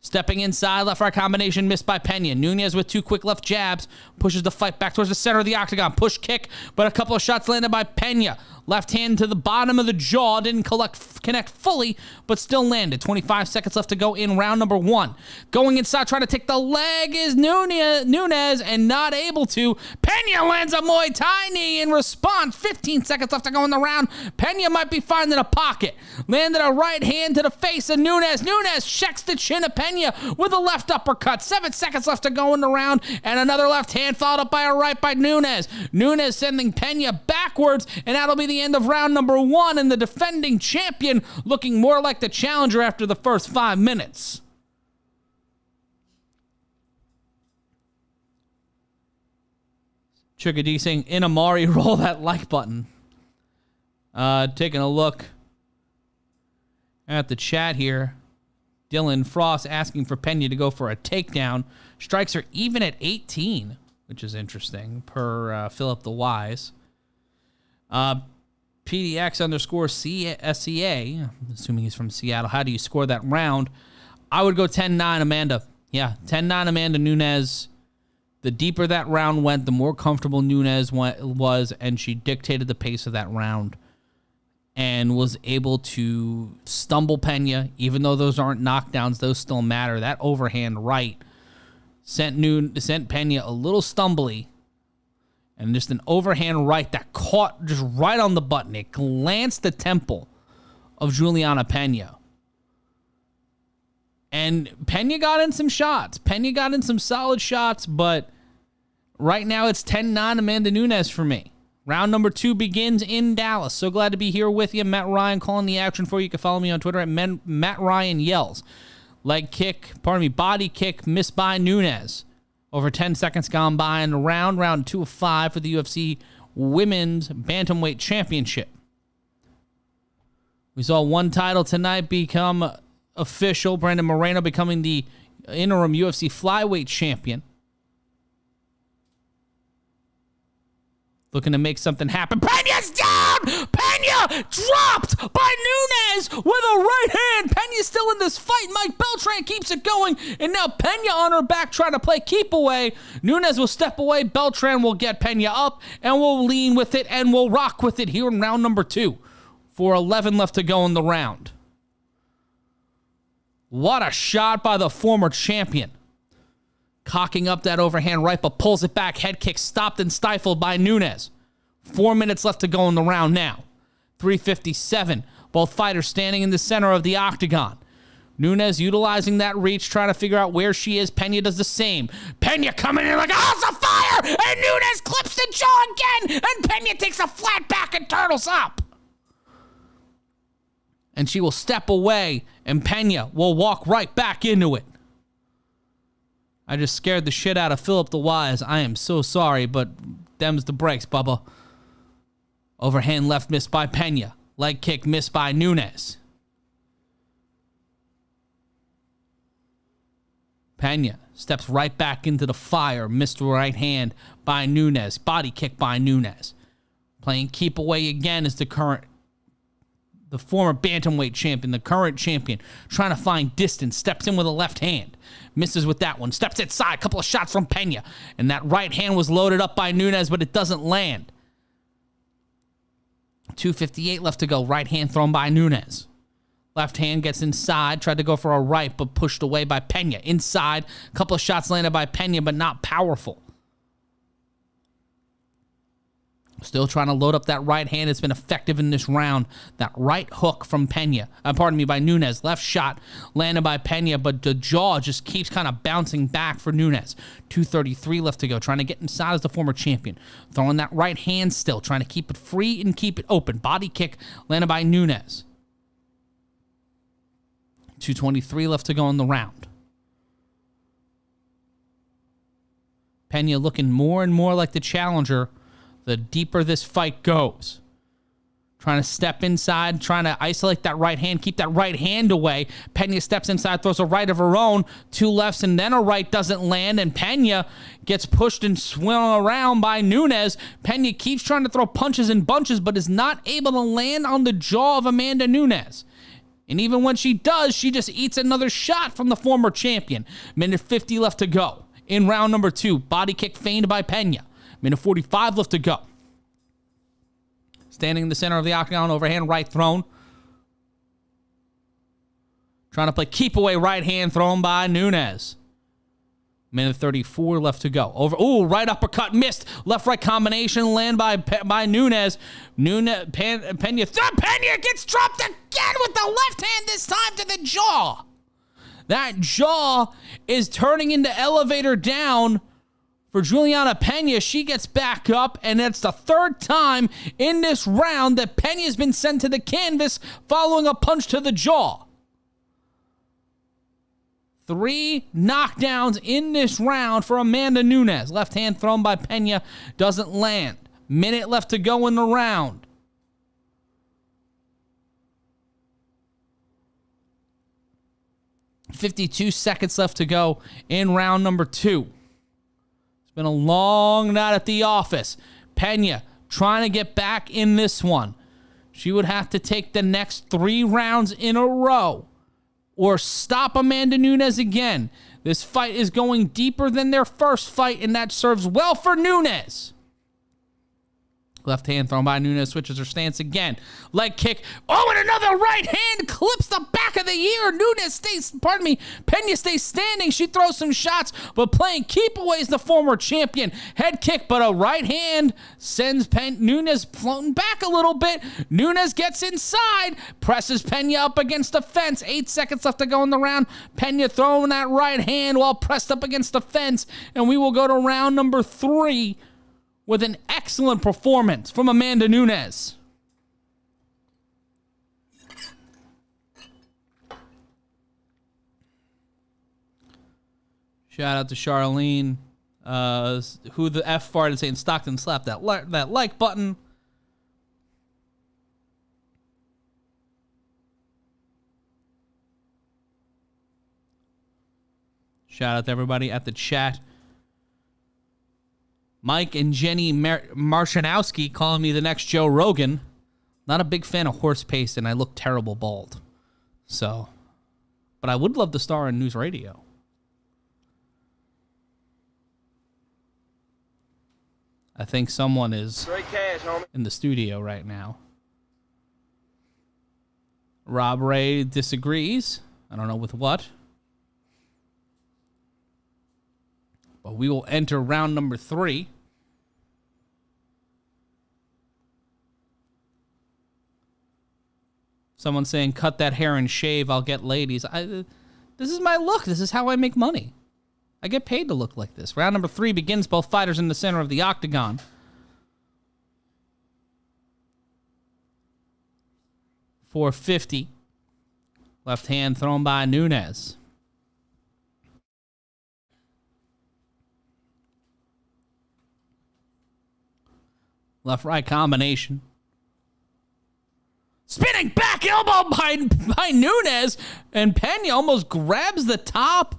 Stepping inside, left-right combination, missed by Pena. Nunes with 2 quick left jabs, pushes the fight back towards the center of the octagon. Push kick, but a couple of shots landed by Pena. Left hand to the bottom of the jaw, didn't connect fully, but still landed. 25 seconds left to go in round number 1. Going inside, trying to take the leg is Nunes, and not able to. Pena lands a Muay Thai knee in response. 15 seconds left to go in the round. Pena might be finding a pocket. Landed a right hand to the face of Nunes. Nunes checks the chin of Pena with a left uppercut. 7 seconds left to go in the round, and another left hand followed up by a right by Nunes. Nunes sending Pena backwards, and that'll be the end of round number 1, and the defending champion looking more like the challenger after the first 5 minutes. Chukadi saying, Inamari, roll that like button. Taking a look at the chat here. Dylan Frost asking for Pena to go for a takedown. Strikes are even at 18, which is interesting, per Philip the Wise. PDX_SCA, I'm assuming he's from Seattle. How do you score that round? I would go 10-9, Amanda. Yeah, 10-9, Amanda Nunes. The deeper that round went, the more comfortable Nunes was, and she dictated the pace of that round and was able to stumble Pena. Even though those aren't knockdowns, those still matter. That overhand right sent Pena a little stumbly. And just an overhand right that caught just right on the button. It glanced the temple of Julianna Pena. And Pena got in some shots. Pena got in some solid shots, but right now it's 10-9 Amanda Nunes for me. Round number 2 begins in Dallas. So glad to be here with you. Matt Ryan calling the action for you. You can follow me on Twitter at Matt Ryan Yells. Body kick missed by Nunes. Over 10 seconds gone by in the round 2 of 5 for the UFC Women's Bantamweight Championship. We saw one title tonight become official. Brandon Moreno becoming the interim UFC Flyweight Champion. Looking to make something happen. Pena's down! Pena dropped by Nunes with a right hand. Pena's still in this fight. Mike Beltran keeps it going. And now Pena on her back trying to play keep away. Nunes will step away. Beltran will get Pena up and will lean with it and will rock with it here in round number 2. 4:11 left to go in the round. What a shot by the former champion. Cocking up that overhand right, but pulls it back. Head kick stopped and stifled by Nunes. 4 minutes left to go in the round now. 3:57. Both fighters standing in the center of the octagon. Nunes utilizing that reach, trying to figure out where she is. Pena does the same. Pena coming in like a house of fire, and Nunes clips the jaw again, and Pena takes a flat back and turtles up. And she will step away, and Pena will walk right back into it. I just scared the shit out of Philip the Wise. I am so sorry, but them's the breaks, Bubba. Overhand left missed by Pena. Leg kick missed by Nunes. Pena steps right back into the fire. Missed right hand by Nunes. Body kick by Nunes. Playing keep away again is the former bantamweight champion, the current champion, trying to find distance. Steps in with a left hand. Misses with that one. Steps inside. Couple of shots from Pena. And that right hand was loaded up by Nunes, but it doesn't land. 2:58 left to go. Right hand thrown by Nunes. Left hand gets inside. Tried to go for a right, but pushed away by Pena. Inside. Couple of shots landed by Pena, but not powerful. Still trying to load up that right hand. It's been effective in this round. That right hook from Pena. By Nunes. Left shot landed by Pena, but the jaw just keeps kind of bouncing back for Nunes. 2:33 left to go. Trying to get inside as the former champion. Throwing that right hand still. Trying to keep it free and keep it open. Body kick landed by Nunes. 2:23 left to go in the round. Pena looking more and more like the challenger the deeper this fight goes. Trying to step inside, trying to isolate that right hand, keep that right hand away. Pena steps inside, throws a right of her own, 2 lefts, and then a right doesn't land, and Pena gets pushed and swung around by Nunes. Pena keeps trying to throw punches and bunches, but is not able to land on the jaw of Amanda Nunes. And even when she does, she just eats another shot from the former champion. Minute 50 left to go. In round number 2, body kick feigned by Pena. Minute 45 left to go. Standing in the center of the octagon, overhand right thrown. Trying to play keep away right hand thrown by Nunes. Minute 34 left to go. Right uppercut missed. Left right combination land by Nunes. Pena gets dropped again with the left hand, this time to the jaw. That jaw is turning into elevator down for Julianna Pena. She gets back up, and it's the 3rd time in this round that Pena has been sent to the canvas following a punch to the jaw. 3 knockdowns in this round for Amanda Nunes. Left hand thrown by Pena doesn't land. Minute left to go in the round. .52 seconds left to go in round number 2. It's been a long night at the office. Pena trying to get back in this one. She would have to take the next 3 rounds in a row or stop Amanda Nunes again. This fight is going deeper than their first fight, and that serves well for Nunes. Left hand thrown by Nunes, switches her stance again. Leg kick. And another right hand clips the back of the ear. Pena stays standing. She throws some shots, but playing keep away is the former champion. Head kick, but a right hand sends Nunes floating back a little bit. Nunes gets inside, presses Pena up against the fence. 8 seconds left to go in the round. Pena throwing that right hand while pressed up against the fence, and we will go to round number 3 with an excellent performance from Amanda Nunes. Shout out to Charlene, who the F farted saying Stockton slapped that like button. Shout out to everybody at the chat. Mike and Jenny Marchanowski calling me the next Joe Rogan. Not a big fan of horse paste, and I look terrible bald. So, but I would love to star in news radio. I think someone is Straight cash, homie. in the studio right now. Rob Ray disagrees. I don't know with what. But we will enter round number 3. Someone saying, cut that hair and shave, I'll get ladies. This is my look. This is how I make money. I get paid to look like this. Round number 3 begins, both fighters in the center of the octagon. .450. Left hand thrown by Nunes. Left-right combination. Spinning back elbow by Nunes. And Pena almost grabs the top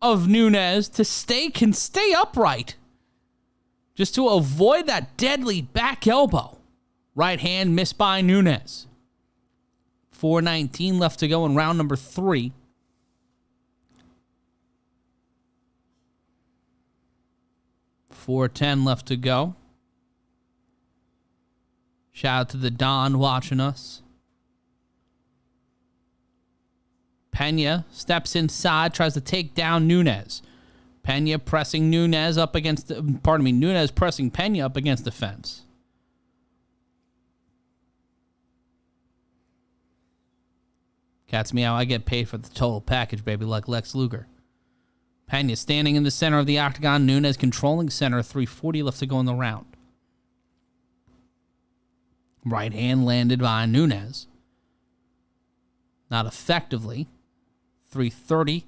of Nunes to stay upright. Just to avoid that deadly back elbow. Right hand missed by Nunes. 4:19 left to go in round number 3. .410 left to go. Shout out to the Don watching us. Pena steps inside, tries to take down Nunes. Pena pressing Nunes up against Nunes pressing Pena up against the fence. Cat's meow, I get paid for the total package, baby, like Lex Luger. Pena standing in the center of the octagon. Nunes controlling center. 3:40 left to go in the round. Right hand landed by Nunes. Not effectively. 3:30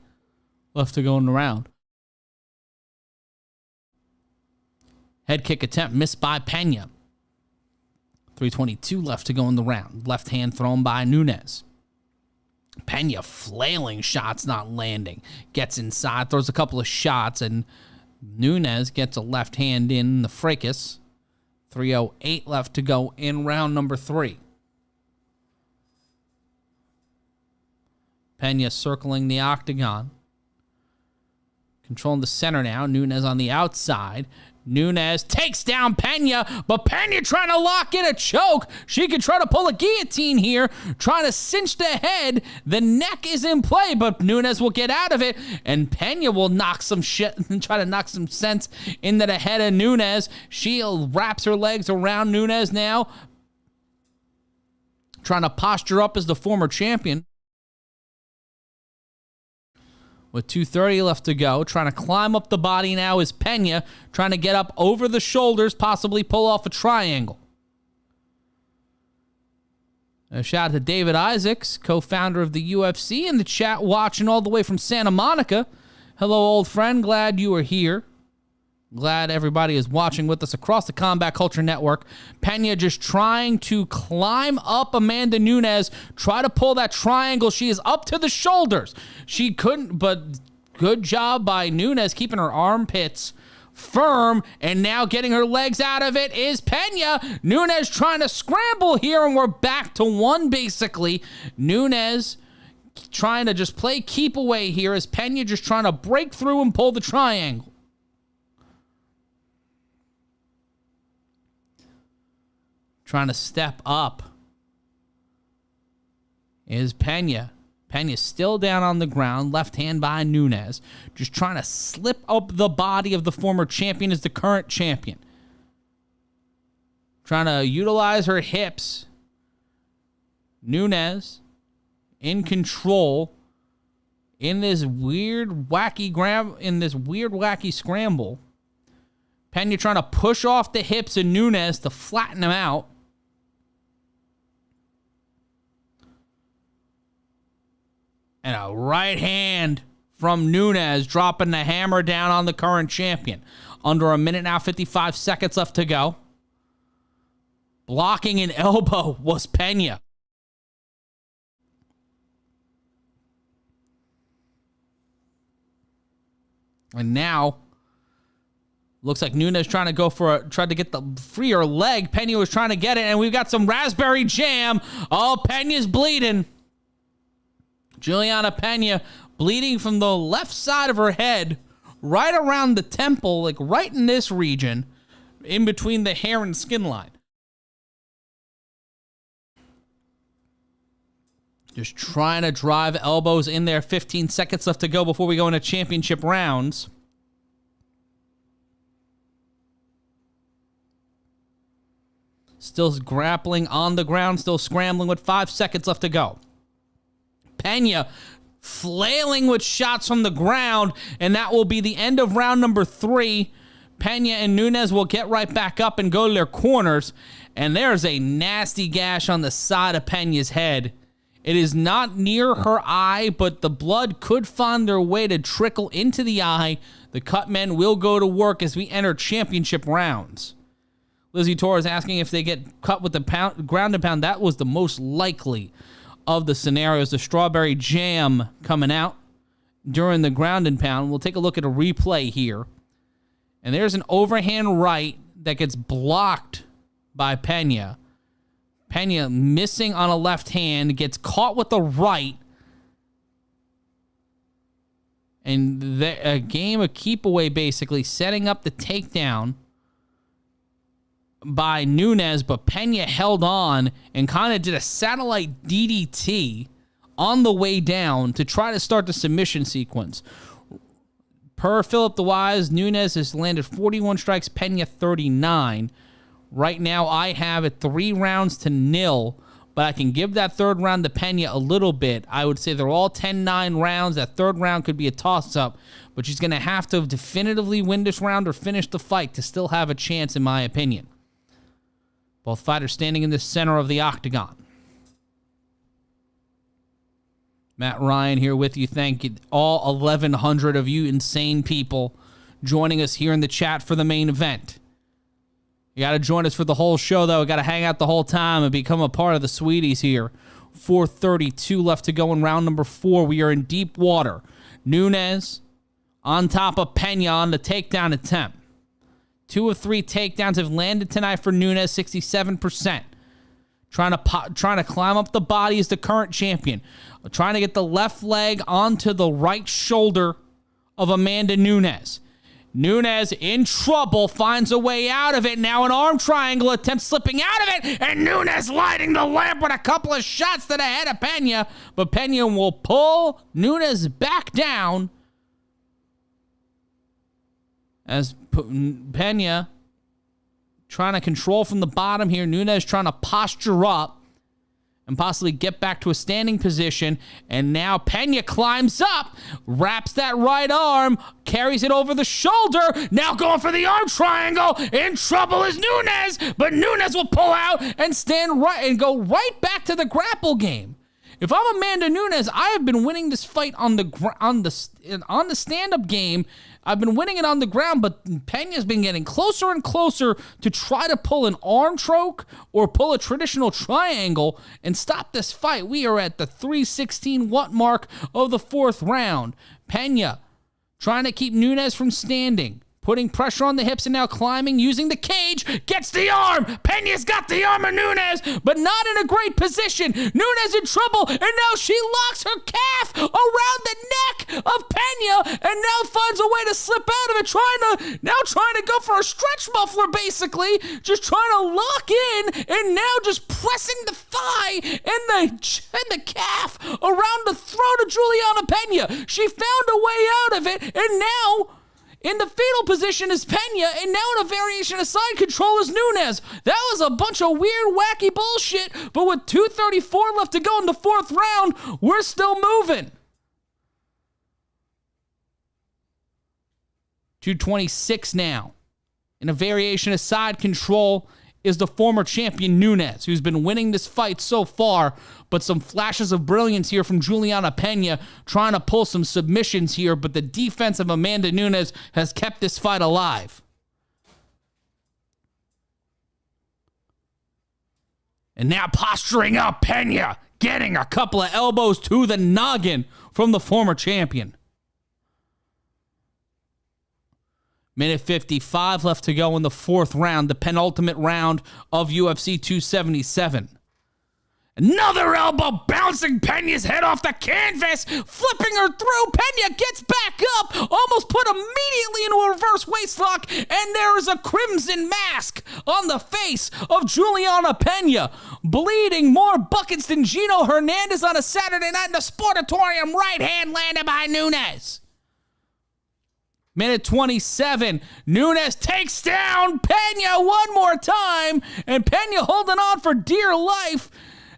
left to go in the round. Head kick attempt missed by Pena. 3:22 left to go in the round. Left hand thrown by Nunes. Pena flailing shots, not landing. Gets inside, throws a couple of shots, and Nunes gets a left hand in the fracas. 3:08 left to go in round number 3. Pena circling the octagon. Controlling the center now. Nunes on the outside. Nunes takes down Pena, but Pena trying to lock in a choke. She could try to pull a guillotine here, trying to cinch the head. The neck is in play, but Nunes will get out of it, and Pena will knock some shit and try to knock some sense into the head of Nunes. She wraps her legs around Nunes now, trying to posture up as the former champion. With 2:30 left to go, trying to climb up the body now is Pena, trying to get up over the shoulders, possibly pull off a triangle. A shout out to David Isaacs, co-founder of the UFC, in the chat, watching all the way from Santa Monica. Hello, old friend. Glad you are here. Glad everybody is watching with us across the Combat Culture Network. Pena just trying to climb up Amanda Nunes, try to pull that triangle. She is up to the shoulders. She couldn't, but good job by Nunes keeping her armpits firm, and now getting her legs out of it is Pena. Nunes trying to scramble here, and we're back to 1 basically. Nunes trying to just play keep away here as Pena just trying to break through and pull the triangle. Trying to step up is Pena. Pena's still down on the ground, left hand by Nunes. Just trying to slip up the body of the former champion as the current champion. Trying to utilize her hips. Nunes in control in this weird, wacky scramble. Pena trying to push off the hips of Nunes to flatten him out. And a right hand from Nunes, dropping the hammer down on the current champion. Under a minute now, 55 seconds left to go. Blocking an elbow was Pena. And now, looks like Nunes trying to tried to get the freer leg. Pena was trying to get it, and we've got some raspberry jam. Oh, Pena's bleeding. Julianna Pena bleeding from the left side of her head, right around the temple, like right in this region, in between the hair and skin line. Just trying to drive elbows in there. 15 seconds left to go before we go into championship rounds. Still grappling on the ground, still scrambling with 5 seconds left to go. Pena flailing with shots from the ground, and that will be the end of round number 3. Pena and Nunes will get right back up and go to their corners, and there's a nasty gash on the side of Pena's head. It is not near her eye, but the blood could find their way to trickle into the eye. The cut men will go to work as we enter championship rounds. Lizzie Torres asking if they get cut with the ground and pound. That was the most likely of the scenarios. The strawberry jam coming out during the ground and pound. We'll take a look at a replay here. And there's an overhand right that gets blocked by Pena. Pena missing on a left hand, gets caught with the right. And a game of keep away, basically setting up the takedown by Nunes, but Pena held on and kind of did a satellite DDT on the way down to try to start the submission sequence. Per Philip the Wise, Nunes has landed 41 strikes, Pena 39. Right now, I have it 3-0, but I can give that third round to Pena a little bit. I would say they're all 10-9 rounds. That third round could be a toss-up, but she's going to have to definitively win this round or finish the fight to still have a chance, in my opinion. Both fighters standing in the center of the octagon. Matt Ryan here with you. Thank you, all 1,100 of you insane people joining us here in the chat for the main event. You got to join us for the whole show, though. Got to hang out the whole time and become a part of the sweeties here. 4:32 left to go in round number 4. We are in deep water. Nunes on top of Pena on the takedown attempt. 2 of 3 takedowns have landed tonight for Nunes, 67%. Trying to climb up the body as the current champion. Trying to get the left leg onto the right shoulder of Amanda Nunes. Nunes in trouble, finds a way out of it. Now an arm triangle attempt slipping out of it, and Nunes lighting the lamp with a couple of shots to the head of Pena, but Pena will pull Nunes back down as Pena trying to control from the bottom here. Nunes trying to posture up and possibly get back to a standing position. And now Pena climbs up, wraps that right arm, carries it over the shoulder. Now going for the arm triangle. In trouble is Nunes, but Nunes will pull out and stand right and go right back to the grapple game. If I'm Amanda Nunes, I have been winning this fight on the stand-up game. I've been winning it on the ground, but Pena's been getting closer and closer to try to pull an arm choke or pull a traditional triangle and stop this fight. We are at the 3:16 watt mark of the 4th round. Pena trying to keep Nunes from standing. Putting pressure on the hips and now climbing, using the cage, gets the arm. Pena's got the arm of Nunes, but not in a great position. Nunes in trouble, and now she locks her calf around the neck of Pena, and now finds a way to slip out of it, trying to go for a stretch muffler, basically. Just trying to lock in, and now just pressing the thigh and the calf around the throat of Julianna Pena. She found a way out of it, and now in the fetal position is Pena, and now in a variation of side control is Nunes. That was a bunch of weird, wacky bullshit, but with 2:34 left to go in the 4th round, we're still moving. 2:26 now. In a variation of side control is the former champion Nunes, who's been winning this fight so far, but some flashes of brilliance here from Julianna Pena, trying to pull some submissions here, but the defense of Amanda Nunes has kept this fight alive. And now posturing up Pena, getting a couple of elbows to the noggin from the former champion. Minute 55 left to go in the 4th round, the penultimate round of UFC 277. Another elbow bouncing Pena's head off the canvas, flipping her through. Pena gets back up, almost put immediately into a reverse waistlock, and there is a crimson mask on the face of Julianna Pena. Bleeding more buckets than Gino Hernandez on a Saturday night in the Sportatorium. Right hand landed by Nunes. Minute 27, Nunes takes down Pena one more time, and Pena holding on for dear life,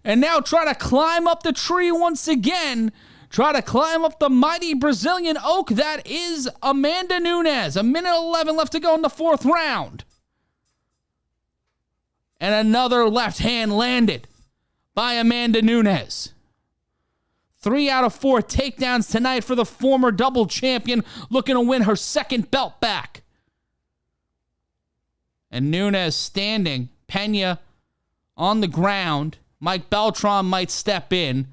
and now try to climb up the tree once again, try to climb up the mighty Brazilian oak that is Amanda Nunes. A minute 11 left to go in the 4th round. And another left hand landed by Amanda Nunes. 3 out of 4 takedowns tonight for the former double champion, looking to win her 2nd belt back. And Nunes standing, Pena on the ground. Mike Beltran might step in.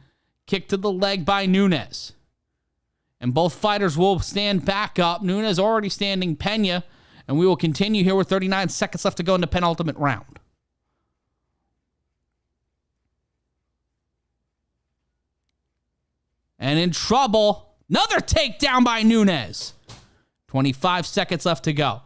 Kick to the leg by Nunes. And both fighters will stand back up. Nunes already standing Pena. And we will continue here with 39 seconds left to go in the penultimate round. And in trouble, another takedown by Nunes. 25 seconds left to go.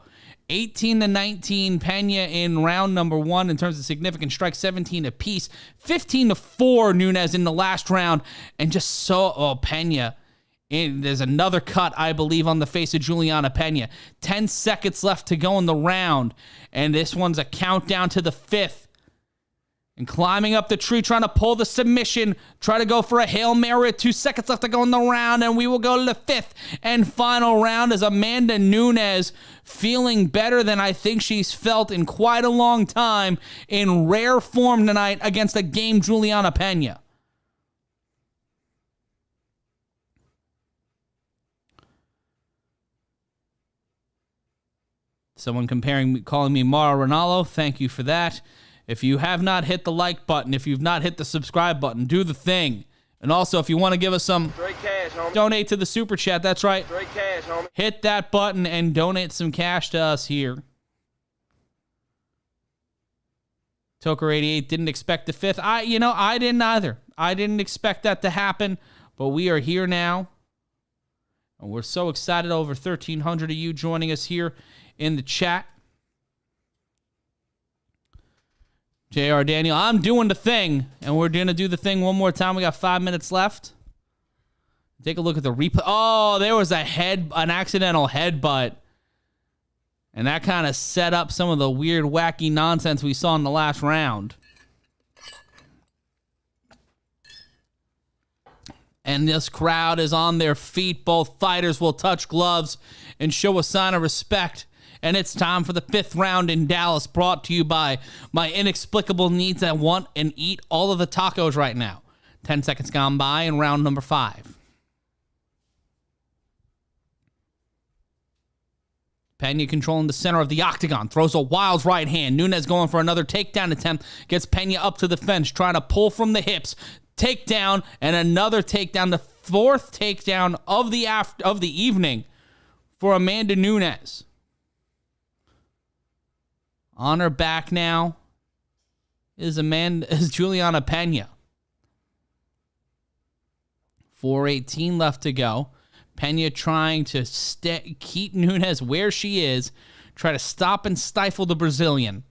18-19 Pena in round number 1 in terms of significant strikes, 17 apiece. 15-4 Nunes in the last round. And just so, Pena. There's another cut, I believe, on the face of Julianna Pena. 10 seconds left to go in the round. And this one's a countdown to the 5th. And climbing up the tree, trying to pull the submission. Try to go for a Hail Mary. 2 seconds left to go in the round. And we will go to the 5th and final round as Amanda Nunes feeling better than I think she's felt in quite a long time. In rare form tonight against a game Julianna Pena. Someone calling me Mara Ronaldo. Thank you for that. If you have not hit the like button, if you've not hit the subscribe button, do the thing. And also, if you want to give us some, Straight cash, homie. donate to the super chat. That's right. Straight cash, homie. Hit that button and donate some cash to us here. Toker88 didn't expect the 5th. I didn't either. I didn't expect that to happen, but we are here now. And we're so excited, over 1,300 of you joining us here in the chat. JR Daniel, I'm doing the thing, and we're going to do the thing one more time. We got 5 minutes left. Take a look at the replay. Oh, there was an accidental headbutt. And that kind of set up some of the weird, wacky nonsense we saw in the last round. And this crowd is on their feet. Both fighters will touch gloves and show a sign of respect. And it's time for the 5th round in Dallas, brought to you by my inexplicable needs. I want and eat all of the tacos right now. 10 seconds gone by in round number 5. Pena controlling the center of the octagon, throws a wild right hand. Nunes going for another takedown attempt, gets Pena up to the fence, trying to pull from the hips. Takedown and another takedown, the 4th takedown of the evening for Amanda Nunes. On her back now is Julianna Pena. 4:18 left to go. Pena trying to keep Nunes where she is, try to stop and stifle the Brazilian.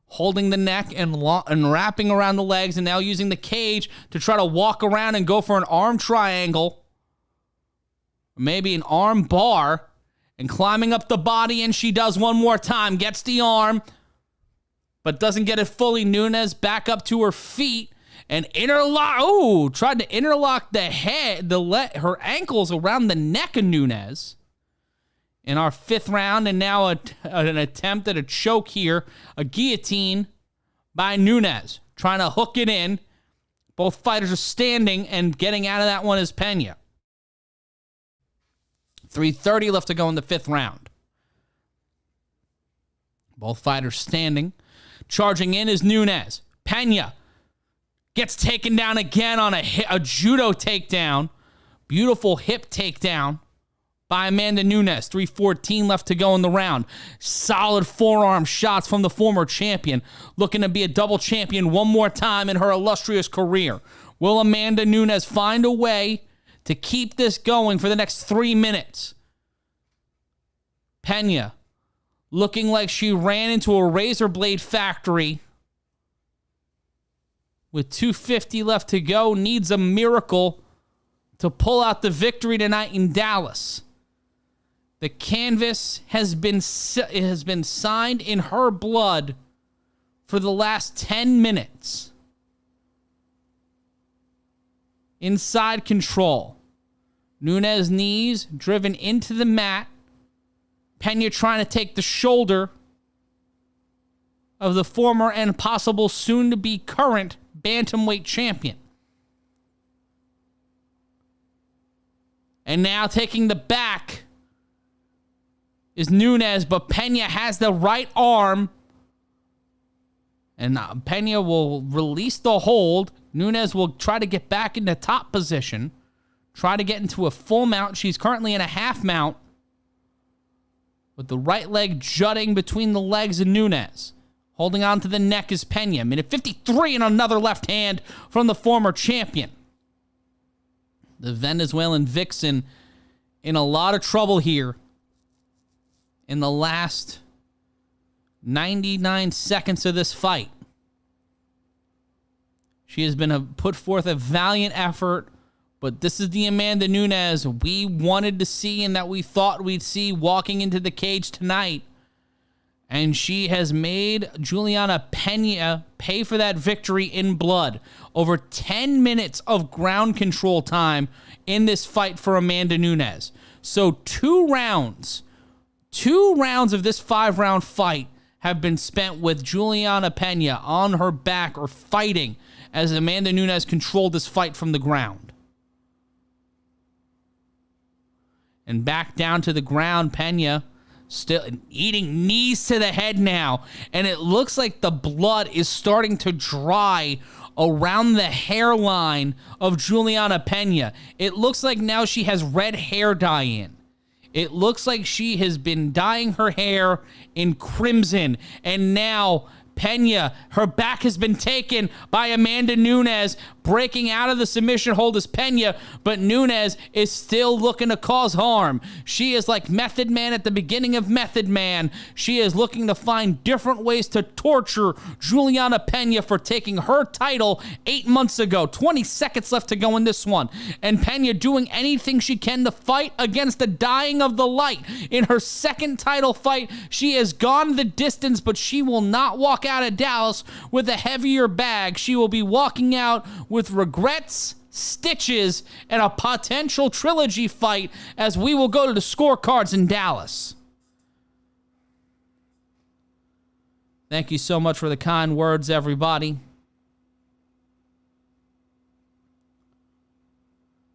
Holding the neck and wrapping around the legs, and now using the cage to try to walk around and go for an arm triangle. Maybe an arm bar, and climbing up the body, and she does one more time. Gets the arm, but doesn't get it fully. Nunes back up to her feet. And tried to interlock the head, her ankles around the neck of Nunes in our 5th round. And now an attempt at a choke here, a guillotine by Nunes, trying to hook it in. Both fighters are standing, and getting out of that one is Pena. 3:30 left to go in the 5th round. Both fighters standing. Charging in is Nunes. Pena gets taken down again on a judo takedown. Beautiful hip takedown by Amanda Nunes. 3:14 left to go in the round. Solid forearm shots from the former champion. Looking to be a double champion one more time in her illustrious career. Will Amanda Nunes find a way to keep this going for the next 3 minutes? Pena looking like she ran into a razor blade factory. With 2:50 left to go, needs a miracle to pull out the victory tonight in Dallas. The canvas has been signed in her blood for the last 10 minutes. Inside control. Nunes' knees driven into the mat. Pena trying to take the shoulder of the former and possible soon-to-be current Bantamweight champion. And now taking the back is Nunes, but Pena has the right arm. And Pena will release the hold. Nunes will try to get back into top position. Try to get into a full mount. She's currently in a half mount, with the right leg jutting between the legs of Nunes. Holding on to the neck is Pena. Minute 53 and another left hand from the former champion. The Venezuelan vixen in a lot of trouble here in the last 99 seconds of this fight. She has been put forth a valiant effort, but this is the Amanda Nunes we wanted to see and that we thought we'd see walking into the cage tonight. And she has made Julianna Pena pay for that victory in blood. Over 10 minutes of ground control time in this fight for Amanda Nunes. So 2 rounds of this 5-round fight have been spent with Julianna Pena on her back or fighting as Amanda Nunes controlled this fight from the ground. And back down to the ground, Pena Still eating knees to the head now. And it looks like the blood is starting to dry around the hairline of Julianna Pena. It looks like now she has red hair dye in. It looks like she has been dyeing her hair in crimson. And now Pena, her back has been taken by Amanda Nunes, breaking out of the submission hold as Pena, but Nunes is still looking to cause harm. She is like Method Man at the beginning of Method Man. She is looking to find different ways to torture Julianna Pena for taking her title 8 months ago. 20 seconds left to go in this one. And Pena doing anything she can to fight against the dying of the light. In her second title fight, she has gone the distance, but she will not walk out of Dallas with a heavier bag. She will be walking out with regrets, stitches, and a potential trilogy fight as we will go to the scorecards in Dallas. Thank you so much for the kind words, everybody.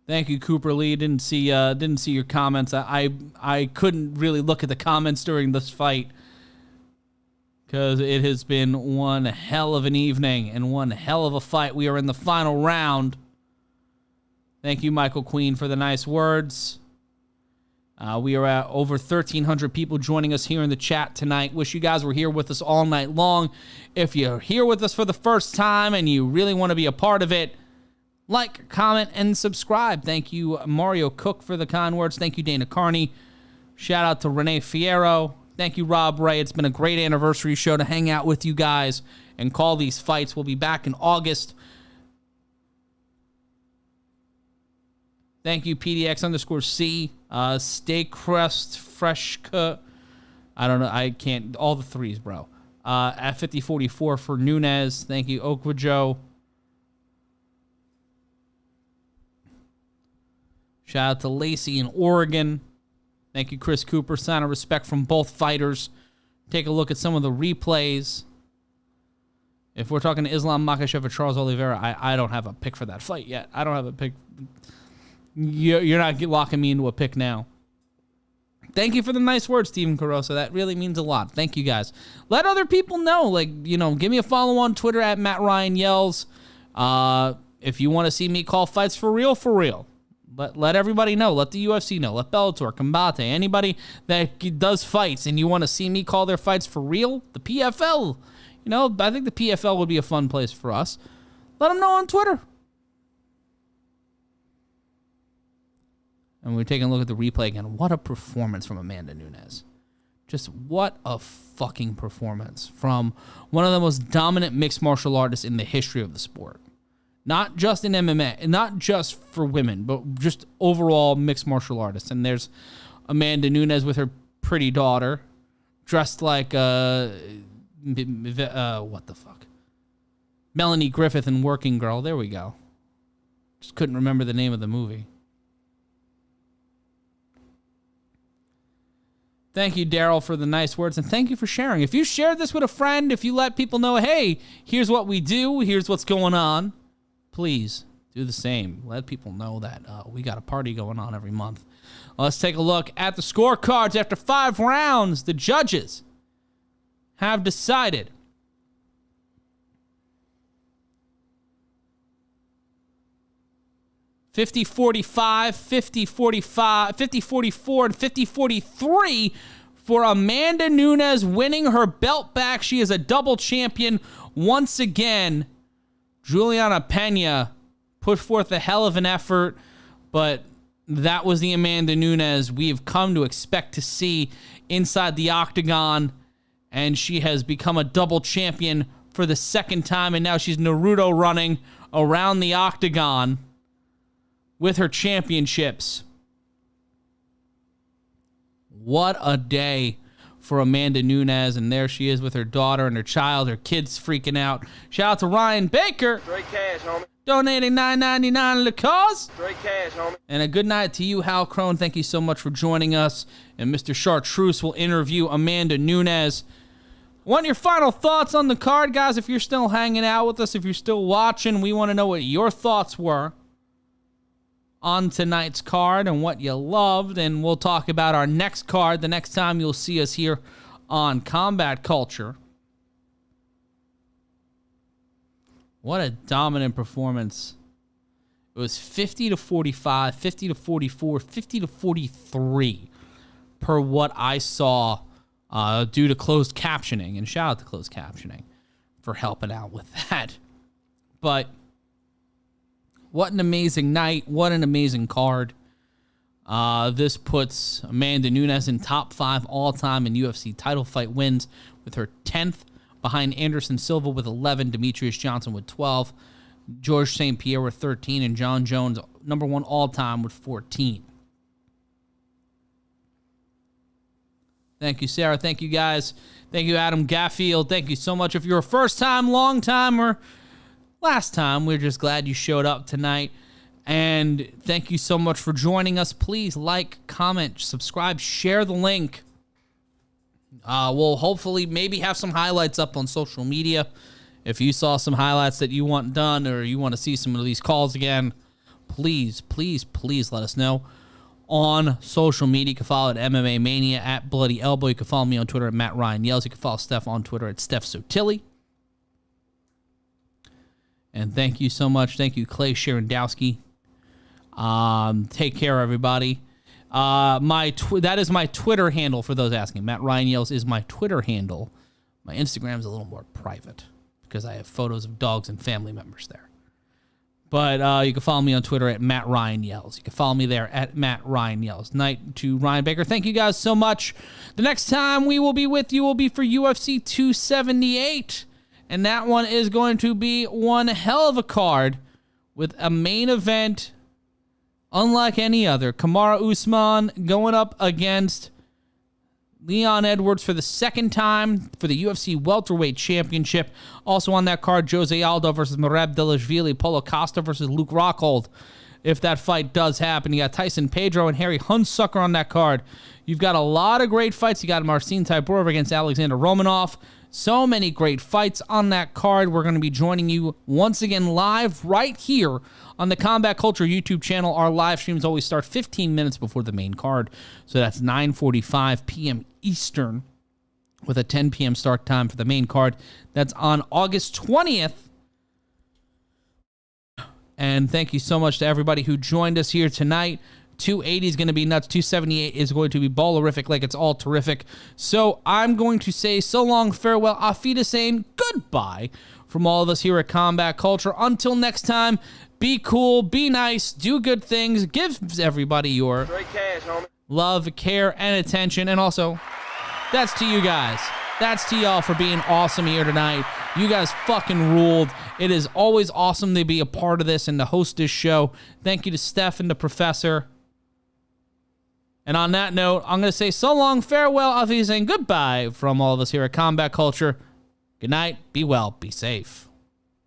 Thank you, Cooper Lee. Didn't see your comments. I couldn't really look at the comments during this fight because it has been one hell of an evening and one hell of a fight. We are in the final round. Thank you, Michael Queen, for the nice words. We are at over 1,300 people joining us here in the chat tonight. Wish you guys were here with us all night long. If you're here with us for the first time and you really want to be a part of it, like, comment, and subscribe. Thank you, Mario Cook, for the kind words. Thank you, Dana Carney. Shout out to Renee Fierro. Thank you, Rob Ray. It's been a great anniversary show to hang out with you guys and call these fights. We'll be back in August. Thank you, PDX_C. Stay Crust, Fresh Cut. I don't know. I can't. All the threes, bro. At 5044 for Nunes. Thank you, Okwajo. Shout out to Lacey in Oregon. Thank you, Chris Cooper. Sign of respect from both fighters. Take a look at some of the replays. If we're talking to Islam Makhachev or Charles Oliveira, I don't have a pick for that fight yet. I don't have a pick. You're not locking me into a pick now. Thank you for the nice words, Steven Carosa. That really means a lot. Thank you, guys. Let other people know. Give me a follow on Twitter at Matt Ryan Yells. If you want to see me call fights for real. Let everybody know. Let the UFC know. Let Bellator, Combate, anybody that does fights and you want to see me call their fights for real, the PFL. I think the PFL would be a fun place for us. Let them know on Twitter. And we're taking a look at the replay again. What a performance from Amanda Nunes. Just what a fucking performance from one of the most dominant mixed martial artists in the history of the sport. Not just in MMA, and not just for women, but just overall mixed martial artists. And there's Amanda Nunes with her pretty daughter, dressed like what the fuck? Melanie Griffith in Working Girl. There we go. Just couldn't remember the name of the movie. Thank you, Daryl, for the nice words, and thank you for sharing. If you shared this with a friend, if you let people know, hey, here's what we do, here's what's going on, please do the same. Let people know that we got a party going on every month. Let's take a look at the scorecards. After 5 rounds, the judges have decided (50-45, 50-45, 50-44, and 50-43) for Amanda Nunes winning her belt back. She is a double champion once again. Julianna Pena put forth a hell of an effort, but that was the Amanda Nunes we have come to expect to see inside the octagon, and she has become a double champion for the second time, and now she's Naruto running around the octagon with her championships. What a day for Amanda Nunes, and there she is with her daughter and her child. Her kids freaking out. Shout out to Ryan Baker. Straight cash, homie. Donating $9.99 to the cause. Straight cash, homie. And a good night to you, Hal Crone. Thank you so much for joining us. And Mr. Chartreuse will interview Amanda Nunes. I want your final thoughts on the card, guys. If you're still hanging out with us, if you're still watching, we want to know what your thoughts were on tonight's card and what you loved, and we'll talk about our next card the next time you'll see us here on Combat Culture. What a dominant performance. It was 50-45, 50-44, 50-43 per what I saw due to closed captioning. And shout out to closed captioning for helping out with that. But what an amazing night. What an amazing card. This puts Amanda Nunes in top 5 all-time in UFC title fight wins with her 10th, behind Anderson Silva with 11, Demetrius Johnson with 12, Georges St. Pierre with 13, and John Jones, number 1 all-time, with 14. Thank you, Sarah. Thank you, guys. Thank you, Adam Gaffield. Thank you so much. If you're a first-time, long-time, or last time, we're just glad you showed up tonight. And thank you so much for joining us. Please like, comment, subscribe, share the link. We'll hopefully maybe have some highlights up on social media. If you saw some highlights that you want done or you want to see some of these calls again, please, please, please let us know on social media. You can follow at MMA Mania, at Bloody Elbow. You can follow me on Twitter at Matt Ryan Yells. You can follow Steph on Twitter at Steph Sotilli. And thank you so much. Thank you, Clay Sherendowski. Take care, everybody. That is my Twitter handle for those asking. Matt Ryan Yells is my Twitter handle. My Instagram is a little more private because I have photos of dogs and family members there. But you can follow me on Twitter at Matt Ryan Yells. You can follow me there at Matt Ryan Yells. Night to Ryan Baker. Thank you guys so much. The next time we will be with you will be for UFC 278. And that one is going to be one hell of a card with a main event unlike any other. Kamaru Usman going up against Leon Edwards for the second time for the UFC Welterweight Championship. Also on that card, Jose Aldo versus Merab Dvalishvili, Paulo Costa versus Luke Rockhold. If that fight does happen, you got Tyson Pedro and Harry Hunsucker on that card. You've got a lot of great fights. You got Marcin Tybura against Alexander Romanov. So many great fights on that card. We're going to be joining you once again live right here on the Combat Culture YouTube channel. Our live streams always start 15 minutes before the main card. So that's 9:45 p.m. Eastern with a 10 p.m. start time for the main card. That's on August 20th. And thank you so much to everybody who joined us here tonight. 280 is going to be nuts. 278 is going to be ballerific, like it's all terrific. So I'm going to say so long, farewell, auf Wiedersehen, goodbye from all of us here at Combat Culture. Until next time, be cool, be nice, do good things, give everybody your Straight cash, homie. love, care, and attention. And also, that's to you guys. That's to y'all for being awesome here tonight. You guys fucking ruled. It is always awesome to be a part of this and to host this show. Thank you to Steph and the Professor. And on that note, I'm going to say so long, farewell, auf Wiedersehen, goodbye from all of us here at Combat Culture. Good night, be well, be safe.